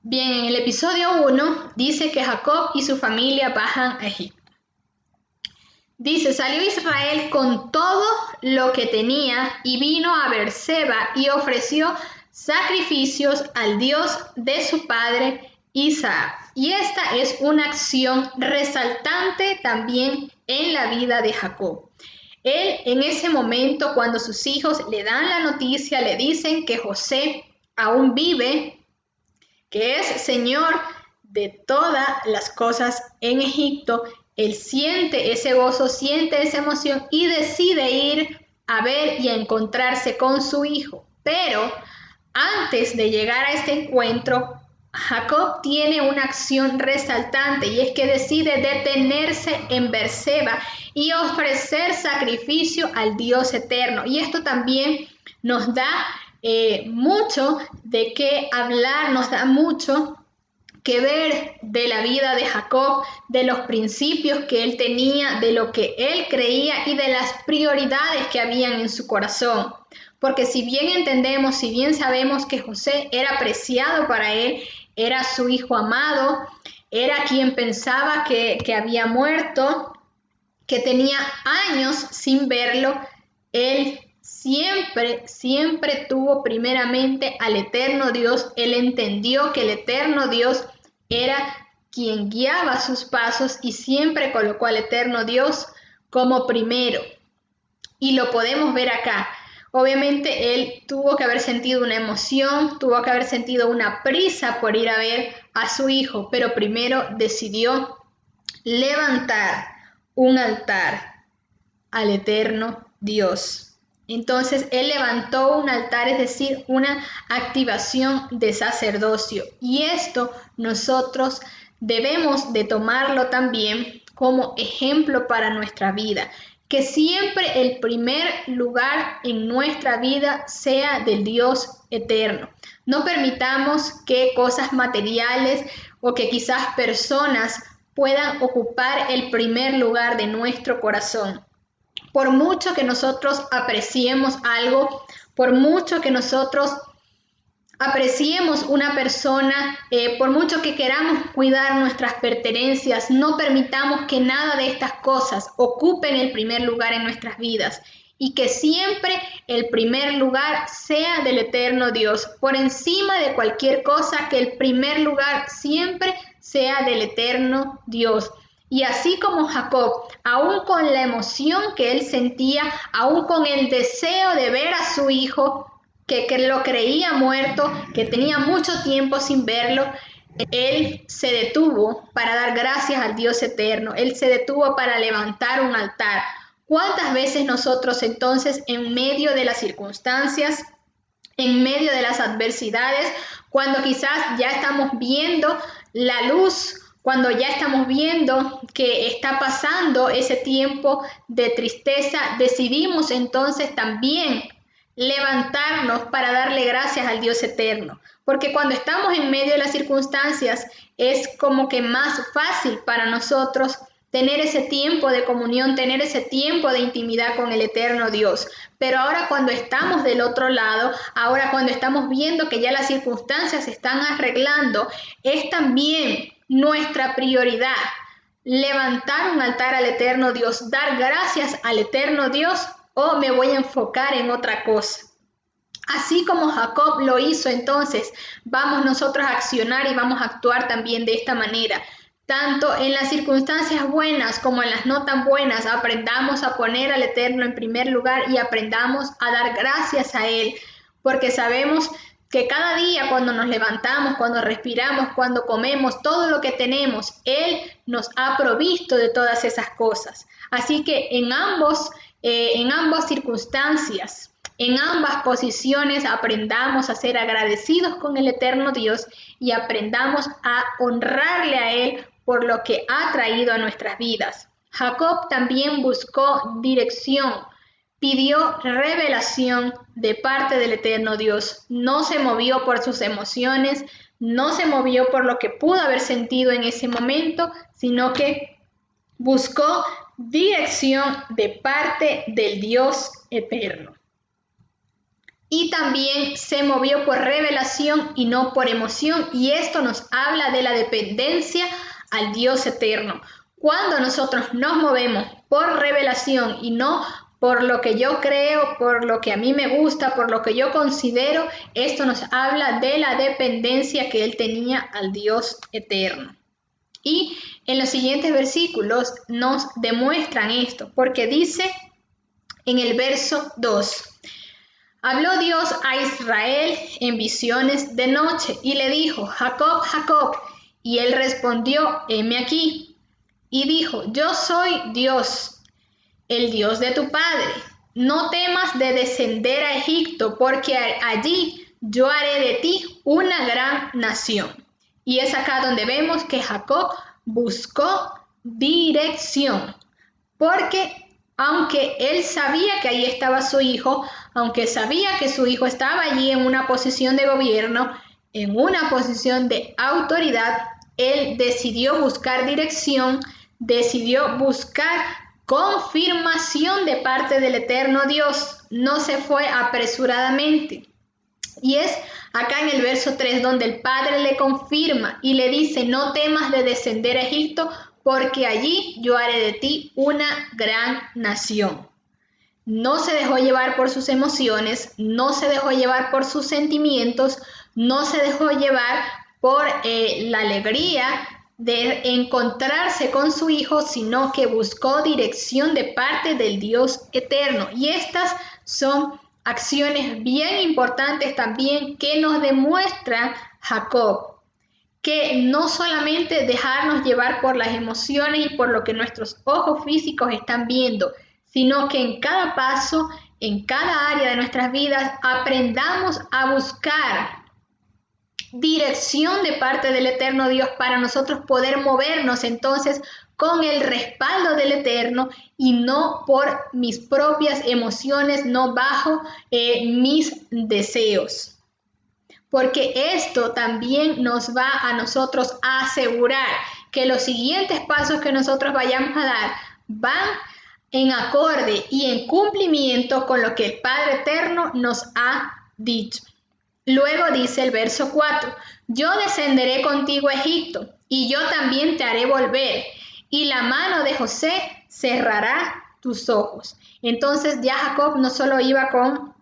Bien, en el episodio 1 dice que Jacob y su familia bajan a Egipto. Dice: salió Israel con todo lo que tenía y vino a Beerseba y ofreció sacrificios al Dios de su padre Isaac. Y esta es una acción resaltante también en la vida de Jacob. Él en ese momento, cuando sus hijos le dan la noticia, le dicen que José aún vive, que es Señor de todas las cosas en Egipto, él siente ese gozo, siente esa emoción y decide ir a ver y a encontrarse con su hijo. Pero antes de llegar a este encuentro, Jacob tiene una acción resaltante, y es que decide detenerse en Beerseba y ofrecer sacrificio al Dios eterno. Y esto también nos da mucho de qué hablar, nos da mucho que ver de la vida de Jacob, de los principios que él tenía, de lo que él creía y de las prioridades que habían en su corazón. Porque si bien entendemos, si bien sabemos que José era preciado para él, era su hijo amado, era quien pensaba que había muerto, que tenía años sin verlo, él siempre tuvo primeramente al eterno Dios. Él entendió que el eterno Dios era quien guiaba sus pasos y siempre colocó al eterno Dios como primero. Y lo podemos ver acá. Obviamente él tuvo que haber sentido una emoción, tuvo que haber sentido una prisa por ir a ver a su hijo, pero primero decidió levantar un altar al eterno Dios. Entonces él levantó un altar, es decir, una activación de sacerdocio. Y esto nosotros debemos de tomarlo también como ejemplo para nuestra vida. Que siempre el primer lugar en nuestra vida sea del Dios eterno. No permitamos que cosas materiales o que quizás personas puedan ocupar el primer lugar de nuestro corazón. Por mucho que nosotros apreciemos algo, por mucho que nosotros apreciemos una persona, por mucho que queramos cuidar nuestras pertenencias, no permitamos que nada de estas cosas ocupen el primer lugar en nuestras vidas y que siempre el primer lugar sea del eterno Dios. Por encima de cualquier cosa, que el primer lugar siempre sea del eterno Dios. Y así como Jacob, aún con la emoción que él sentía, aún con el deseo de ver a su hijo, que lo creía muerto, que tenía mucho tiempo sin verlo, él se detuvo para dar gracias al Dios eterno, él se detuvo para levantar un altar. ¿Cuántas veces nosotros entonces en medio de las circunstancias, en medio de las adversidades, cuando quizás ya estamos viendo la luz, cuando ya estamos viendo que está pasando ese tiempo de tristeza, decidimos entonces también levantarnos para darle gracias al Dios eterno? Porque cuando estamos en medio de las circunstancias es como que más fácil para nosotros tener ese tiempo de comunión, tener ese tiempo de intimidad con el eterno Dios. Pero ahora cuando estamos del otro lado, ahora cuando estamos viendo que ya las circunstancias se están arreglando, es también nuestra prioridad levantar un altar al eterno Dios, dar gracias al eterno Dios, o me voy a enfocar en otra cosa. Así como Jacob lo hizo, entonces vamos nosotros a accionar y vamos a actuar también de esta manera. Tanto en las circunstancias buenas como en las no tan buenas, aprendamos a poner al Eterno en primer lugar y aprendamos a dar gracias a Él, porque sabemos que cada día cuando nos levantamos, cuando respiramos, cuando comemos, todo lo que tenemos, Él nos ha provisto de todas esas cosas. Así que en ambas circunstancias, en ambas posiciones, aprendamos a ser agradecidos con el eterno Dios y aprendamos a honrarle a Él por lo que ha traído a nuestras vidas. Jacob también buscó dirección, pidió revelación de parte del eterno Dios. No se movió por sus emociones, no se movió por lo que pudo haber sentido en ese momento, sino que buscó dirección de parte del Dios eterno. Y también se movió por revelación y no por emoción, y esto nos habla de la dependencia al Dios eterno. Cuando nosotros nos movemos por revelación y no por lo que yo creo, por lo que a mí me gusta, por lo que yo considero, esto nos habla de la dependencia que él tenía al Dios eterno. Y en los siguientes versículos nos demuestran esto, porque dice en el verso 2: habló Dios a Israel en visiones de noche y le dijo: Jacob, Jacob. Y él respondió: heme aquí. Y dijo: yo soy Dios, el Dios de tu padre. No temas de descender a Egipto, porque allí yo haré de ti una gran nación. Y es acá donde vemos que Jacob buscó dirección, porque aunque él sabía que ahí estaba su hijo, aunque sabía que su hijo estaba allí en una posición de gobierno, en una posición de autoridad, él decidió buscar dirección, decidió buscar confirmación de parte del eterno Dios. No se fue apresuradamente. Y es acá en el verso 3 donde el Padre le confirma y le dice: no temas de descender a Egipto, porque allí yo haré de ti una gran nación. No se dejó llevar por sus emociones, no se dejó llevar por sus sentimientos, no se dejó llevar por la alegría de encontrarse con su hijo, sino que buscó dirección de parte del Dios eterno. Y estas son acciones bien importantes también que nos demuestra Jacob, que no solamente dejarnos llevar por las emociones y por lo que nuestros ojos físicos están viendo, sino que en cada paso, en cada área de nuestras vidas, aprendamos a buscar dirección de parte del eterno Dios para nosotros poder movernos entonces con el respaldo del eterno y no por mis propias emociones, no bajo mis deseos. Porque esto también nos va a nosotros a asegurar que los siguientes pasos que nosotros vayamos a dar van en acorde y en cumplimiento con lo que el Padre Eterno nos ha dicho. Luego dice el verso 4, yo descenderé contigo a Egipto, y yo también te haré volver, y la mano de José cerrará tus ojos. Entonces ya Jacob no solo iba con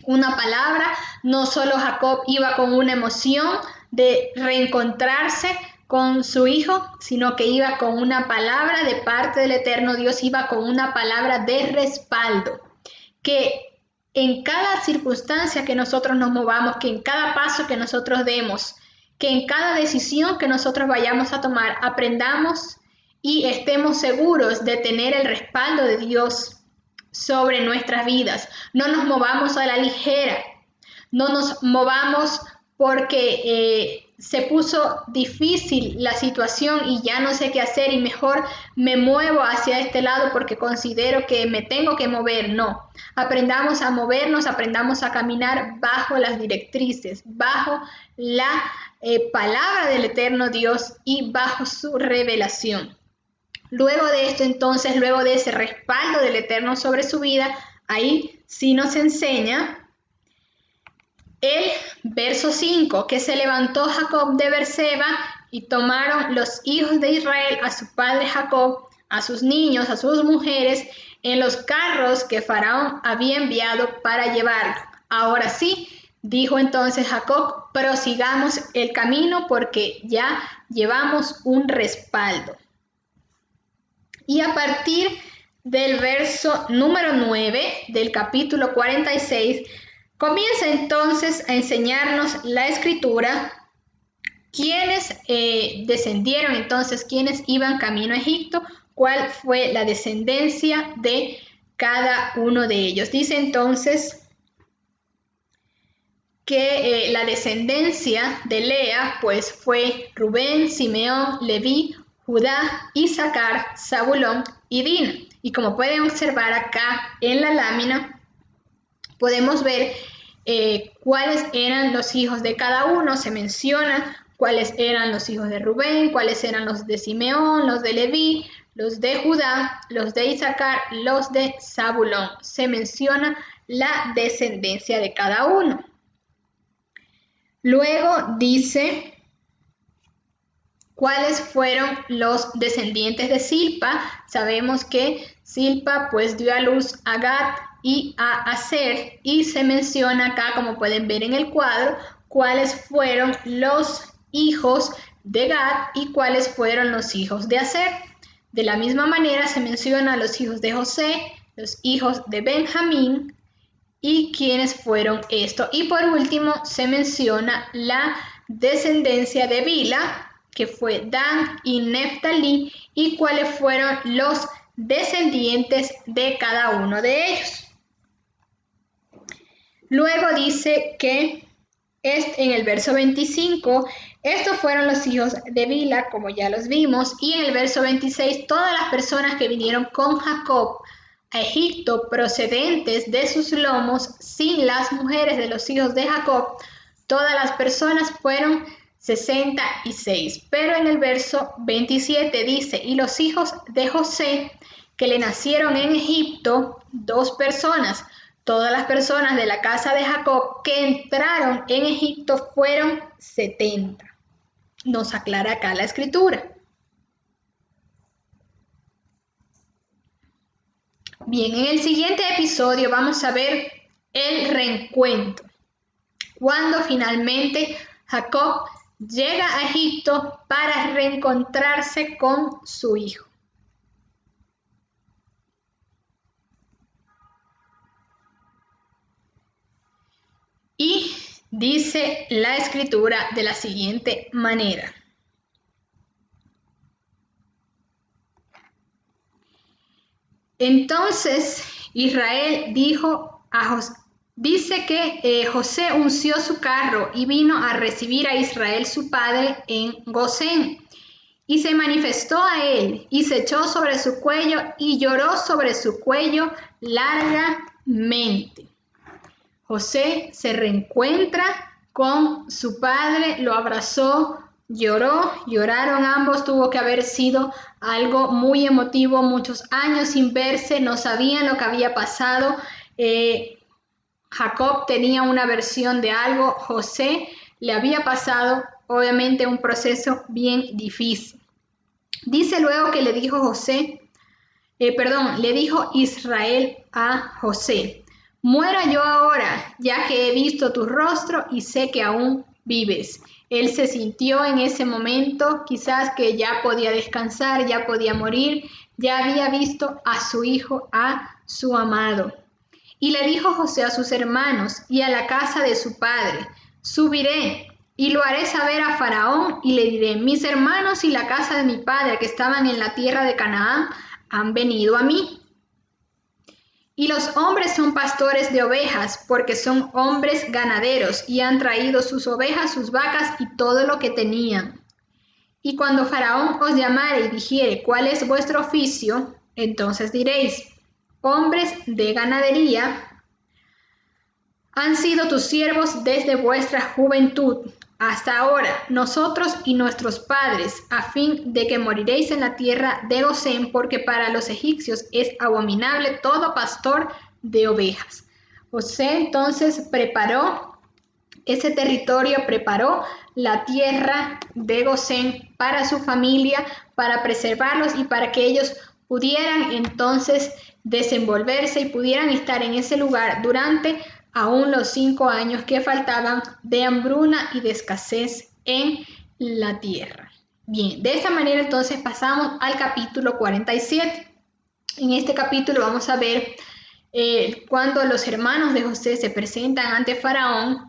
una palabra, no solo Jacob iba con una emoción de reencontrarse con su hijo, sino que iba con una palabra de parte del eterno Dios, iba con una palabra de respaldo, que en cada circunstancia que nosotros nos movamos, que en cada paso que nosotros demos, que en cada decisión que nosotros vayamos a tomar, aprendamos y estemos seguros de tener el respaldo de Dios sobre nuestras vidas. No nos movamos a la ligera, no nos movamos porque se puso difícil la situación y ya no sé qué hacer y mejor me muevo hacia este lado porque considero que me tengo que mover. No, aprendamos a movernos, aprendamos a caminar bajo las directrices, bajo la palabra del eterno Dios y bajo su revelación. Luego de esto entonces, luego de ese respaldo del eterno sobre su vida, ahí sí nos enseña el verso 5, que se levantó Jacob de Beerseba y tomaron los hijos de Israel a su padre Jacob, a sus niños, a sus mujeres, en los carros que Faraón había enviado para llevarlo. Ahora sí, dijo entonces Jacob, prosigamos el camino porque ya llevamos un respaldo. Y a partir del verso número 9 del capítulo 46, comienza entonces a enseñarnos la escritura quiénes descendieron entonces, quiénes iban camino a Egipto, cuál fue la descendencia de cada uno de ellos. Dice entonces que la descendencia de Lea pues fue Rubén, Simeón, Leví, Judá, Isaacar, Zabulón y Dina. Y como pueden observar acá en la lámina, podemos ver cuáles eran los hijos de cada uno. Se menciona cuáles eran los hijos de Rubén, cuáles eran los de Simeón, los de Leví, los de Judá, los de Isaacar, los de Zabulón. Se menciona la descendencia de cada uno. Luego dice cuáles fueron los descendientes de Silpa. Sabemos que Silpa pues dio a luz a Gad y a Aser, y se menciona acá, como pueden ver en el cuadro, cuáles fueron los hijos de Gad y cuáles fueron los hijos de Aser. De la misma manera se menciona los hijos de José, los hijos de Benjamín y quiénes fueron estos. Y por último se menciona la descendencia de Bila, que fue Dan y Neftalí, y cuáles fueron los descendientes de cada uno de ellos. Luego dice que en el verso 25, estos fueron los hijos de Bila, como ya los vimos, y en el verso 26, todas las personas que vinieron con Jacob a Egipto procedentes de sus lomos, sin las mujeres de los hijos de Jacob, todas las personas fueron 66. Pero en el verso 27 dice, y los hijos de José que le nacieron en Egipto, 2 personas. Todas las personas de la casa de Jacob que entraron en Egipto fueron 70. Nos aclara acá la escritura. Bien, en el siguiente episodio vamos a ver el reencuentro. Cuando finalmente Jacob llega a Egipto para reencontrarse con su hijo. Y dice la escritura de la siguiente manera. Entonces Israel dijo a José, dice que José unció su carro y vino a recibir a Israel su padre en Gosén. Y se manifestó a él y se echó sobre su cuello y lloró sobre su cuello largamente. José se reencuentra con su padre, lo abrazó, lloraron ambos. Tuvo que haber sido algo muy emotivo, muchos años sin verse, no sabían lo que había pasado. Jacob tenía una versión de algo, José le había pasado obviamente un proceso bien difícil. Dice luego que le dijo le dijo Israel a José: muera yo ahora, ya que he visto tu rostro y sé que aún vives. Él se sintió en ese momento quizás que ya podía descansar, ya podía morir, ya había visto a su hijo, a su amado. Y le dijo José a sus hermanos y a la casa de su padre: subiré y lo haré saber a Faraón y le diré: mis hermanos y la casa de mi padre que estaban en la tierra de Canaán han venido a mí. Y los hombres son pastores de ovejas, porque son hombres ganaderos, y han traído sus ovejas, sus vacas y todo lo que tenían. Y cuando Faraón os llamare y dijere: ¿cuál es vuestro oficio? Entonces diréis: hombres de ganadería han sido tus siervos desde vuestra juventud hasta ahora, nosotros y nuestros padres, a fin de que moriréis en la tierra de Gosén, porque para los egipcios es abominable todo pastor de ovejas. José entonces preparó ese territorio, preparó la tierra de Gosén para su familia, para preservarlos y para que ellos pudieran entonces desenvolverse y pudieran estar en ese lugar durante aún los 5 años que faltaban de hambruna y de escasez en la tierra. Bien, de esta manera entonces pasamos al capítulo 47. En este capítulo vamos a ver cuando los hermanos de José se presentan ante Faraón,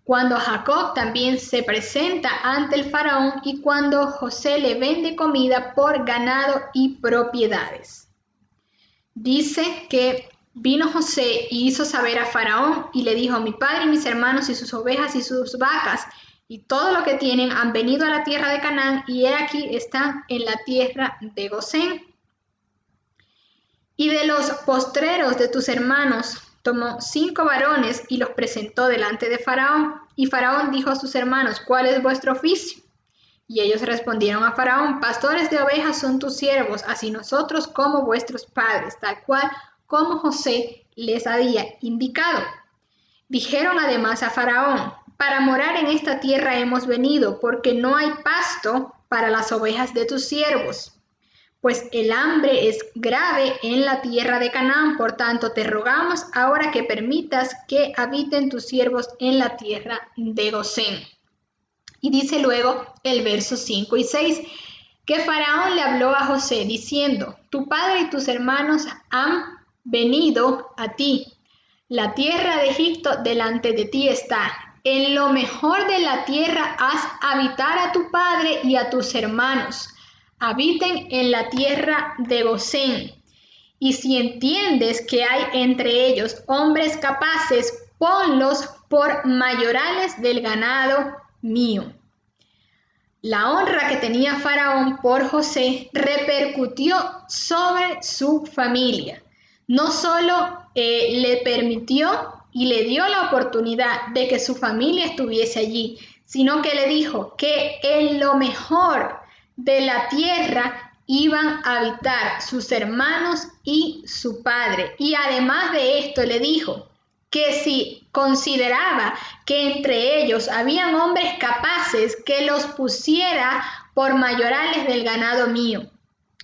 cuando Jacob también se presenta ante el Faraón y cuando José le vende comida por ganado y propiedades. Dice que vino José y hizo saber a Faraón y le dijo: mi padre y mis hermanos y sus ovejas y sus vacas y todo lo que tienen han venido a la tierra de Canaán y he aquí están en la tierra de Gosén. Y de los postreros de tus hermanos tomó 5 varones y los presentó delante de Faraón. Y Faraón dijo a sus hermanos: ¿cuál es vuestro oficio? Y ellos respondieron a Faraón: pastores de ovejas son tus siervos, así nosotros como vuestros padres, tal cual como José les había indicado. Dijeron además a Faraón: para morar en esta tierra hemos venido, porque no hay pasto para las ovejas de tus siervos, pues el hambre es grave en la tierra de Canaán. Por tanto te rogamos ahora que permitas que habiten tus siervos en la tierra de Gosén. Y dice luego el verso 5 y 6, que Faraón le habló a José diciendo: tu padre y tus hermanos han venido a ti. La tierra de Egipto delante de ti está. En lo mejor de la tierra haz habitar a tu padre y a tus hermanos. Habiten en la tierra de Gosén. Y si entiendes que hay entre ellos hombres capaces, ponlos por mayorales del ganado mío. La honra que tenía Faraón por José repercutió sobre su familia. No solo le permitió y le dio la oportunidad de que su familia estuviese allí, sino que le dijo que en lo mejor de la tierra iban a habitar sus hermanos y su padre. Y además de esto le dijo que si consideraba que entre ellos habían hombres capaces, que los pusiera por mayorales del ganado mío.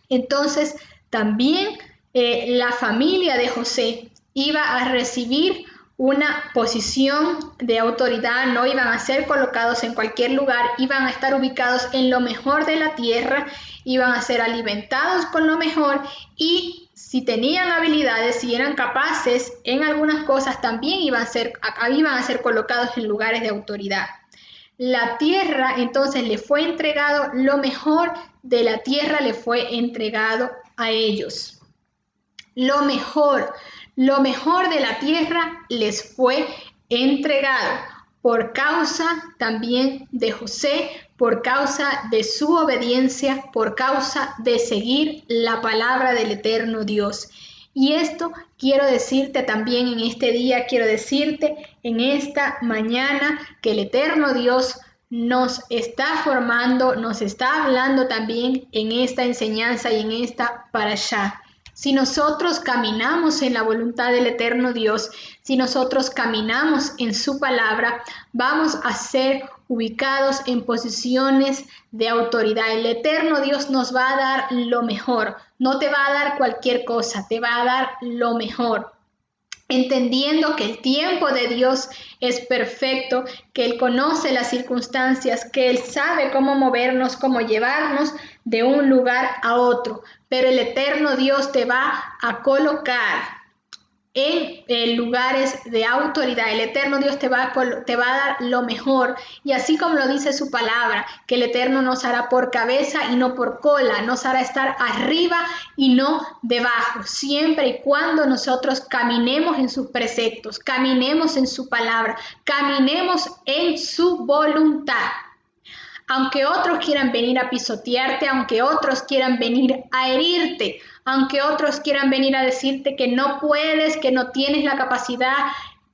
Entonces también la familia de José iba a recibir una posición de autoridad, no iban a ser colocados en cualquier lugar, iban a estar ubicados en lo mejor de la tierra, iban a ser alimentados con lo mejor y si tenían habilidades, si eran capaces en algunas cosas, también iban a ser colocados en lugares de autoridad. La tierra entonces le fue entregado, lo mejor de la tierra le fue entregado a ellos. Lo mejor de la tierra les fue entregado por causa también de José, por causa de su obediencia, por causa de seguir la palabra del eterno Dios. Y esto quiero decirte también en este día, quiero decirte en esta mañana que el eterno Dios nos está formando, nos está hablando también en esta enseñanza y en esta parashá. Si nosotros caminamos en la voluntad del eterno Dios, si nosotros caminamos en su palabra, vamos a ser ubicados en posiciones de autoridad. El eterno Dios nos va a dar lo mejor. No te va a dar cualquier cosa, te va a dar lo mejor. Entendiendo que el tiempo de Dios es perfecto, que Él conoce las circunstancias, que Él sabe cómo movernos, cómo llevarnos de un lugar a otro. Pero el eterno Dios te va a colocar en lugares de autoridad. El eterno Dios te va a dar lo mejor. Y así como lo dice su palabra, que el eterno nos hará por cabeza y no por cola, nos hará estar arriba y no debajo, siempre y cuando nosotros caminemos en sus preceptos, caminemos en su palabra, caminemos en su voluntad. Aunque otros quieran venir a pisotearte, aunque otros quieran venir a herirte, aunque otros quieran venir a decirte que no puedes, que no tienes la capacidad,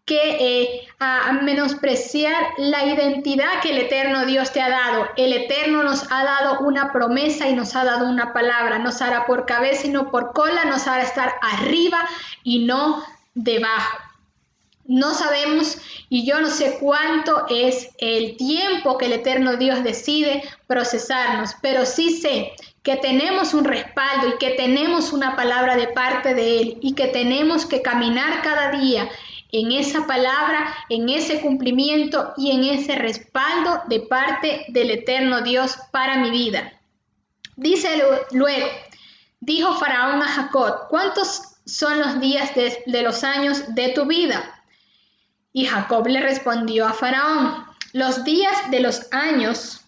que a menospreciar la identidad que el eterno Dios te ha dado. El eterno nos ha dado una promesa y nos ha dado una palabra. Nos hará por cabeza y no por cola, nos hará estar arriba y no debajo. No sabemos y yo no sé cuánto es el tiempo que el eterno Dios decide procesarnos, pero sí sé que tenemos un respaldo y que tenemos una palabra de parte de Él y que tenemos que caminar cada día en esa palabra, en ese cumplimiento y en ese respaldo de parte del eterno Dios para mi vida. Dice luego, dijo Faraón a Jacob, ¿cuántos son los días de los años de tu vida? Y Jacob le respondió a Faraón, los días de los años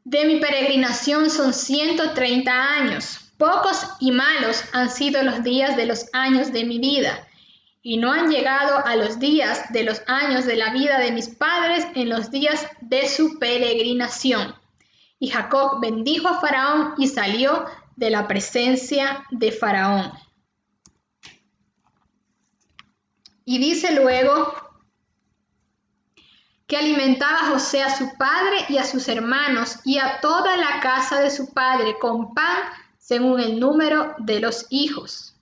de mi peregrinación son 130 años. Pocos y malos han sido los días de los años de mi vida, y no han llegado a los días de los años de la vida de mis padres en los días de su peregrinación. Y Jacob bendijo a Faraón y salió de la presencia de Faraón. Y dice luego que alimentaba a José a su padre y a sus hermanos y a toda la casa de su padre con pan según el número de los hijos.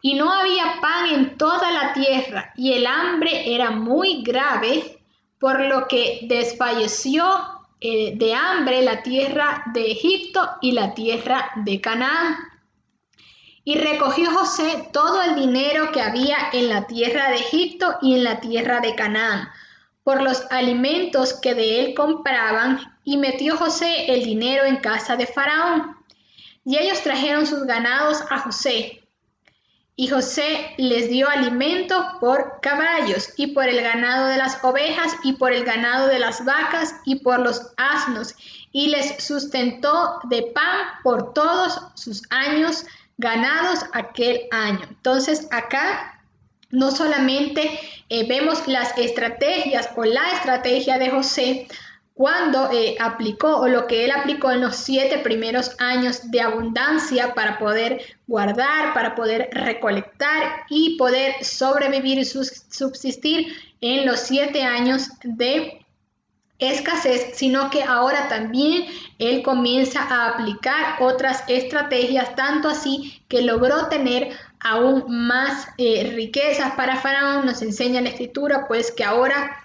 Y no había pan en toda la tierra y el hambre era muy grave, por lo que desfalleció de hambre la tierra de Egipto y la tierra de Canaán. Y recogió José todo el dinero que había en la tierra de Egipto y en la tierra de Canaán, por los alimentos que de él compraban, y metió José el dinero en casa de Faraón. Y ellos trajeron sus ganados a José. Y José les dio alimento por caballos, y por el ganado de las ovejas, y por el ganado de las vacas, y por los asnos, y les sustentó de pan por todos sus años ganados aquel año. Entonces acá no solamente vemos las estrategias o la estrategia de José cuando aplicó o lo que él aplicó en los 7 primeros años de abundancia para poder guardar, para poder recolectar y poder sobrevivir y subsistir en los 7 años de escasez, sino que ahora también él comienza a aplicar otras estrategias, tanto así que logró tener aún más riquezas para Faraón. Nos enseña la escritura pues que ahora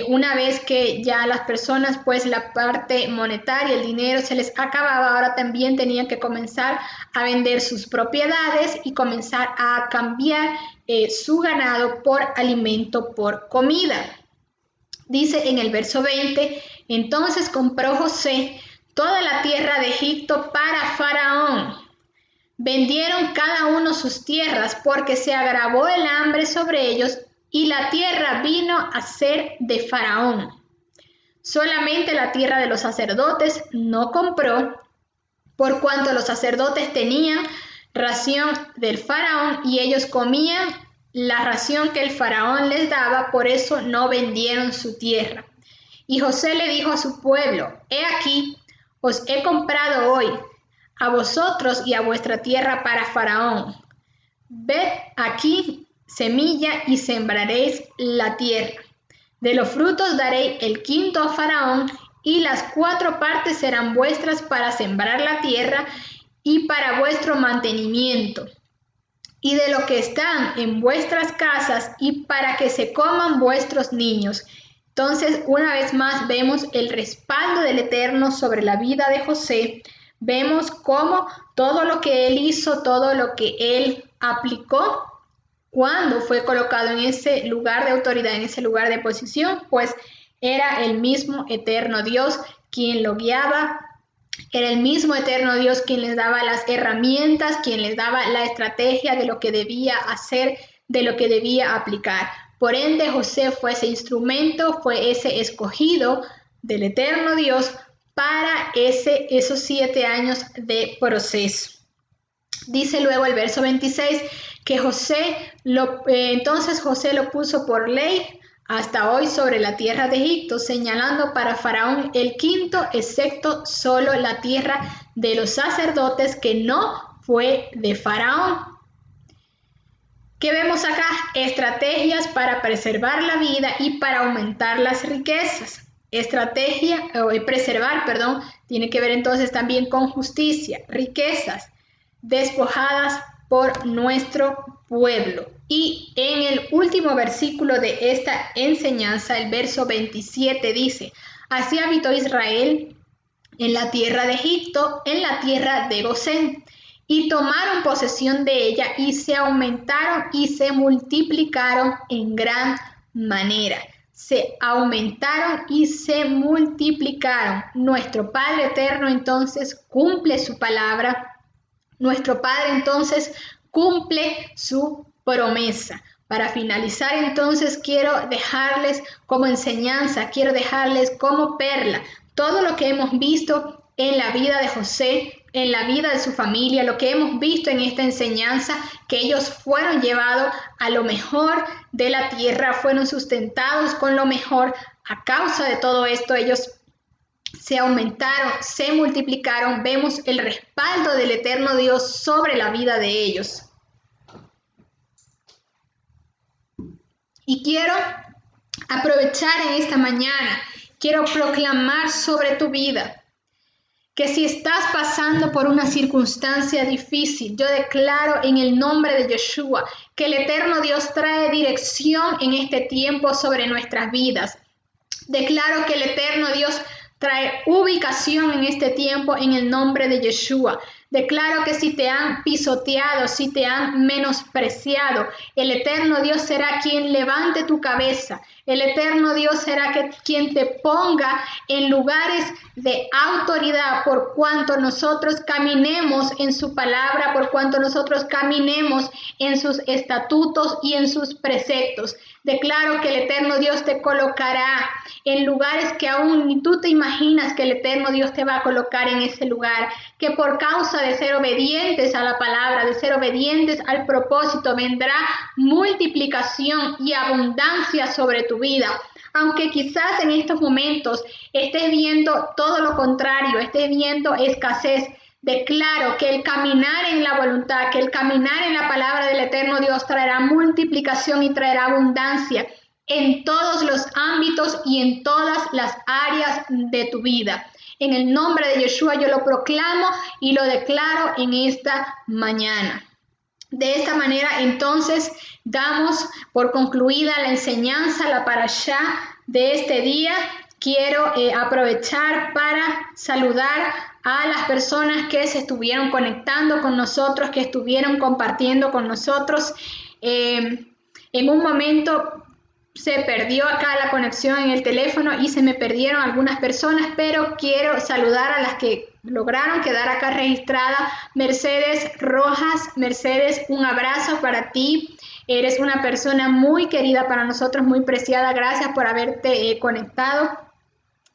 una vez que ya las personas, pues la parte monetaria, el dinero se les acababa, ahora también tenían que comenzar a vender sus propiedades y comenzar a cambiar su ganado por alimento, por comida. Dice en el verso 20, entonces compró José toda la tierra de Egipto para Faraón. Vendieron cada uno sus tierras porque se agravó el hambre sobre ellos y la tierra vino a ser de Faraón. Solamente la tierra de los sacerdotes no compró, por cuanto los sacerdotes tenían ración del Faraón y ellos comían la ración que el Faraón les daba, por eso no vendieron su tierra. Y José le dijo a su pueblo, he aquí, os he comprado hoy a vosotros y a vuestra tierra para Faraón. Ved aquí semilla y sembraréis la tierra. De los frutos daréis el quinto a Faraón y las 4 partes serán vuestras para sembrar la tierra y para vuestro mantenimiento. Y de lo que están en vuestras casas y para que se coman vuestros niños. Entonces, una vez más vemos el respaldo del Eterno sobre la vida de José. Vemos cómo todo lo que él hizo, todo lo que él aplicó cuando fue colocado en ese lugar de autoridad, en ese lugar de posición, pues era el mismo eterno Dios quien lo guiaba, era el mismo eterno Dios quien les daba las herramientas, quien les daba la estrategia de lo que debía hacer, de lo que debía aplicar. Por ende, José fue ese instrumento, fue ese escogido del eterno Dios para esos 7 años de proceso. Dice luego el verso 26 que entonces José lo puso por ley hasta hoy sobre la tierra de Egipto, señalando para Faraón el quinto, excepto solo la tierra de los sacerdotes que no fue de Faraón. ¿Qué vemos acá? Estrategias para preservar la vida y para aumentar las riquezas. Preservar, tiene que ver entonces también con justicia, riquezas despojadas por nuestro pueblo. Y en el último versículo de esta enseñanza, el verso 27 dice, así habitó Israel en la tierra de Egipto, en la tierra de Gosén, y tomaron posesión de ella y se aumentaron y se multiplicaron en gran manera. Se aumentaron y se multiplicaron. Nuestro Padre Eterno entonces cumple su palabra. Nuestro Padre entonces cumple su promesa. Para finalizar entonces quiero dejarles como enseñanza, quiero dejarles como perla todo lo que hemos visto en la vida de José, en la vida de su familia, lo que hemos visto en esta enseñanza, que ellos fueron llevados a lo mejor de la tierra, fueron sustentados con lo mejor. A causa de todo esto, ellos se aumentaron, se multiplicaron. Vemos el respaldo del eterno Dios sobre la vida de ellos. Y quiero aprovechar en esta mañana, quiero proclamar sobre tu vida que si estás pasando por una circunstancia difícil, yo declaro en el nombre de Yeshua que el eterno Dios trae dirección en este tiempo sobre nuestras vidas. Declaro que el eterno Dios trae ubicación en este tiempo en el nombre de Yeshua. Declaro que si te han pisoteado, si te han menospreciado, el eterno Dios será quien levante tu cabeza. El eterno Dios será quien te ponga en lugares de autoridad por cuanto nosotros caminemos en su palabra, por cuanto nosotros caminemos en sus estatutos y en sus preceptos. Declaro que el eterno Dios te colocará en lugares que aún ni tú te imaginas que el eterno Dios te va a colocar en ese lugar, que por causa de ser obedientes a la palabra, de ser obedientes al propósito, vendrá multiplicación y abundancia sobre tu vida. Aunque quizás en estos momentos estés viendo todo lo contrario, estés viendo escasez, declaro que el caminar en la voluntad, que el caminar en la palabra del eterno Dios traerá multiplicación y traerá abundancia en todos los ámbitos y en todas las áreas de tu vida. En el nombre de Yeshua yo lo proclamo y lo declaro en esta mañana. De esta manera entonces damos por concluida la enseñanza, la parashá de este día, quiero aprovechar para saludar a las personas que se estuvieron conectando con nosotros, que estuvieron compartiendo con nosotros. En un momento se perdió acá la conexión en el teléfono y se me perdieron algunas personas, pero quiero saludar a las que lograron quedar acá registradas. Mercedes Rojas, Mercedes, un abrazo para ti. Eres una persona muy querida para nosotros, muy preciada. Gracias por haberte conectado.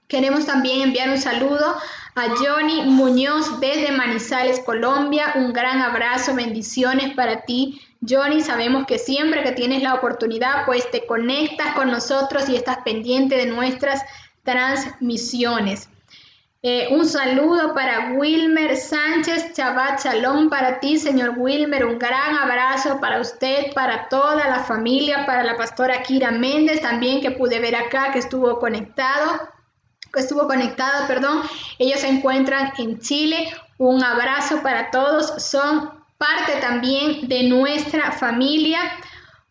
Queremos también enviar un saludo a Johnny Muñoz desde Manizales, Colombia. Un gran abrazo, bendiciones para ti, Johnny. Sabemos que siempre que tienes la oportunidad, pues te conectas con nosotros y estás pendiente de nuestras transmisiones. Un saludo para Wilmer Sánchez, Shabbat Shalom para ti, señor Wilmer. Un gran abrazo para usted, para toda la familia, para la pastora Kira Méndez también, que pude ver acá, que estuvo conectada, Ellos se encuentran en Chile. Un abrazo para todos, son parte también de nuestra familia.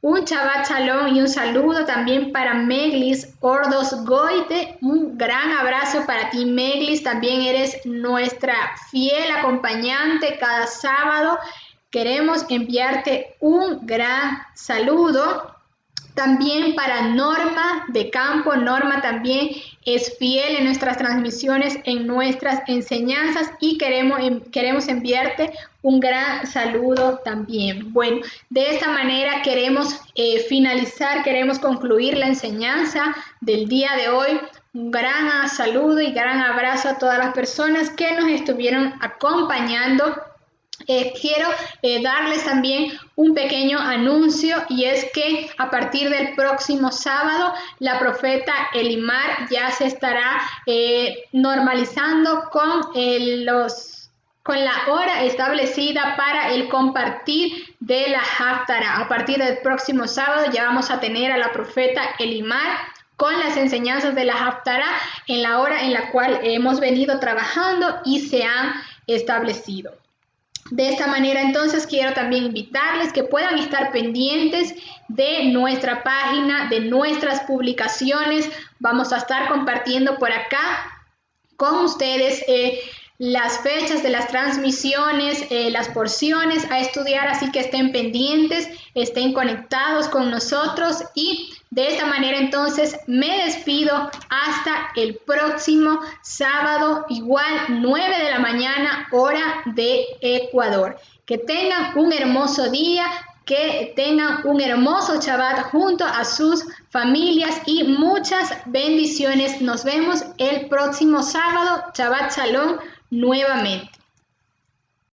Un Shabbat Shalom y un saludo también para Meglis Ordos Goite. Un gran abrazo para ti, Meglis. También eres nuestra fiel acompañante cada sábado. Queremos enviarte un gran saludo. También para Norma de Campo. Norma también es fiel en nuestras transmisiones, en nuestras enseñanzas, y queremos enviarte un gran saludo también. Bueno, de esta manera queremos finalizar, queremos concluir la enseñanza del día de hoy. Un gran saludo y gran abrazo a todas las personas que nos estuvieron acompañando. Quiero darles también un pequeño anuncio, y es que a partir del próximo sábado la profeta Elimar ya se estará normalizando con la hora establecida para el compartir de la Haftará. A partir del próximo sábado ya vamos a tener a la profeta Elimar con las enseñanzas de la Haftará en la hora en la cual hemos venido trabajando y se han establecido. De esta manera, entonces, quiero también invitarles que puedan estar pendientes de nuestra página, de nuestras publicaciones. Vamos a estar compartiendo por acá con ustedes las fechas de las transmisiones, las porciones a estudiar, así que estén pendientes, estén conectados con nosotros, y de esta manera entonces me despido hasta el próximo sábado, igual 9 de la mañana, hora de Ecuador. Que tengan un hermoso día, que tengan un hermoso Shabbat junto a sus familias y muchas bendiciones. Nos vemos el próximo sábado. Shabbat Shalom nuevamente.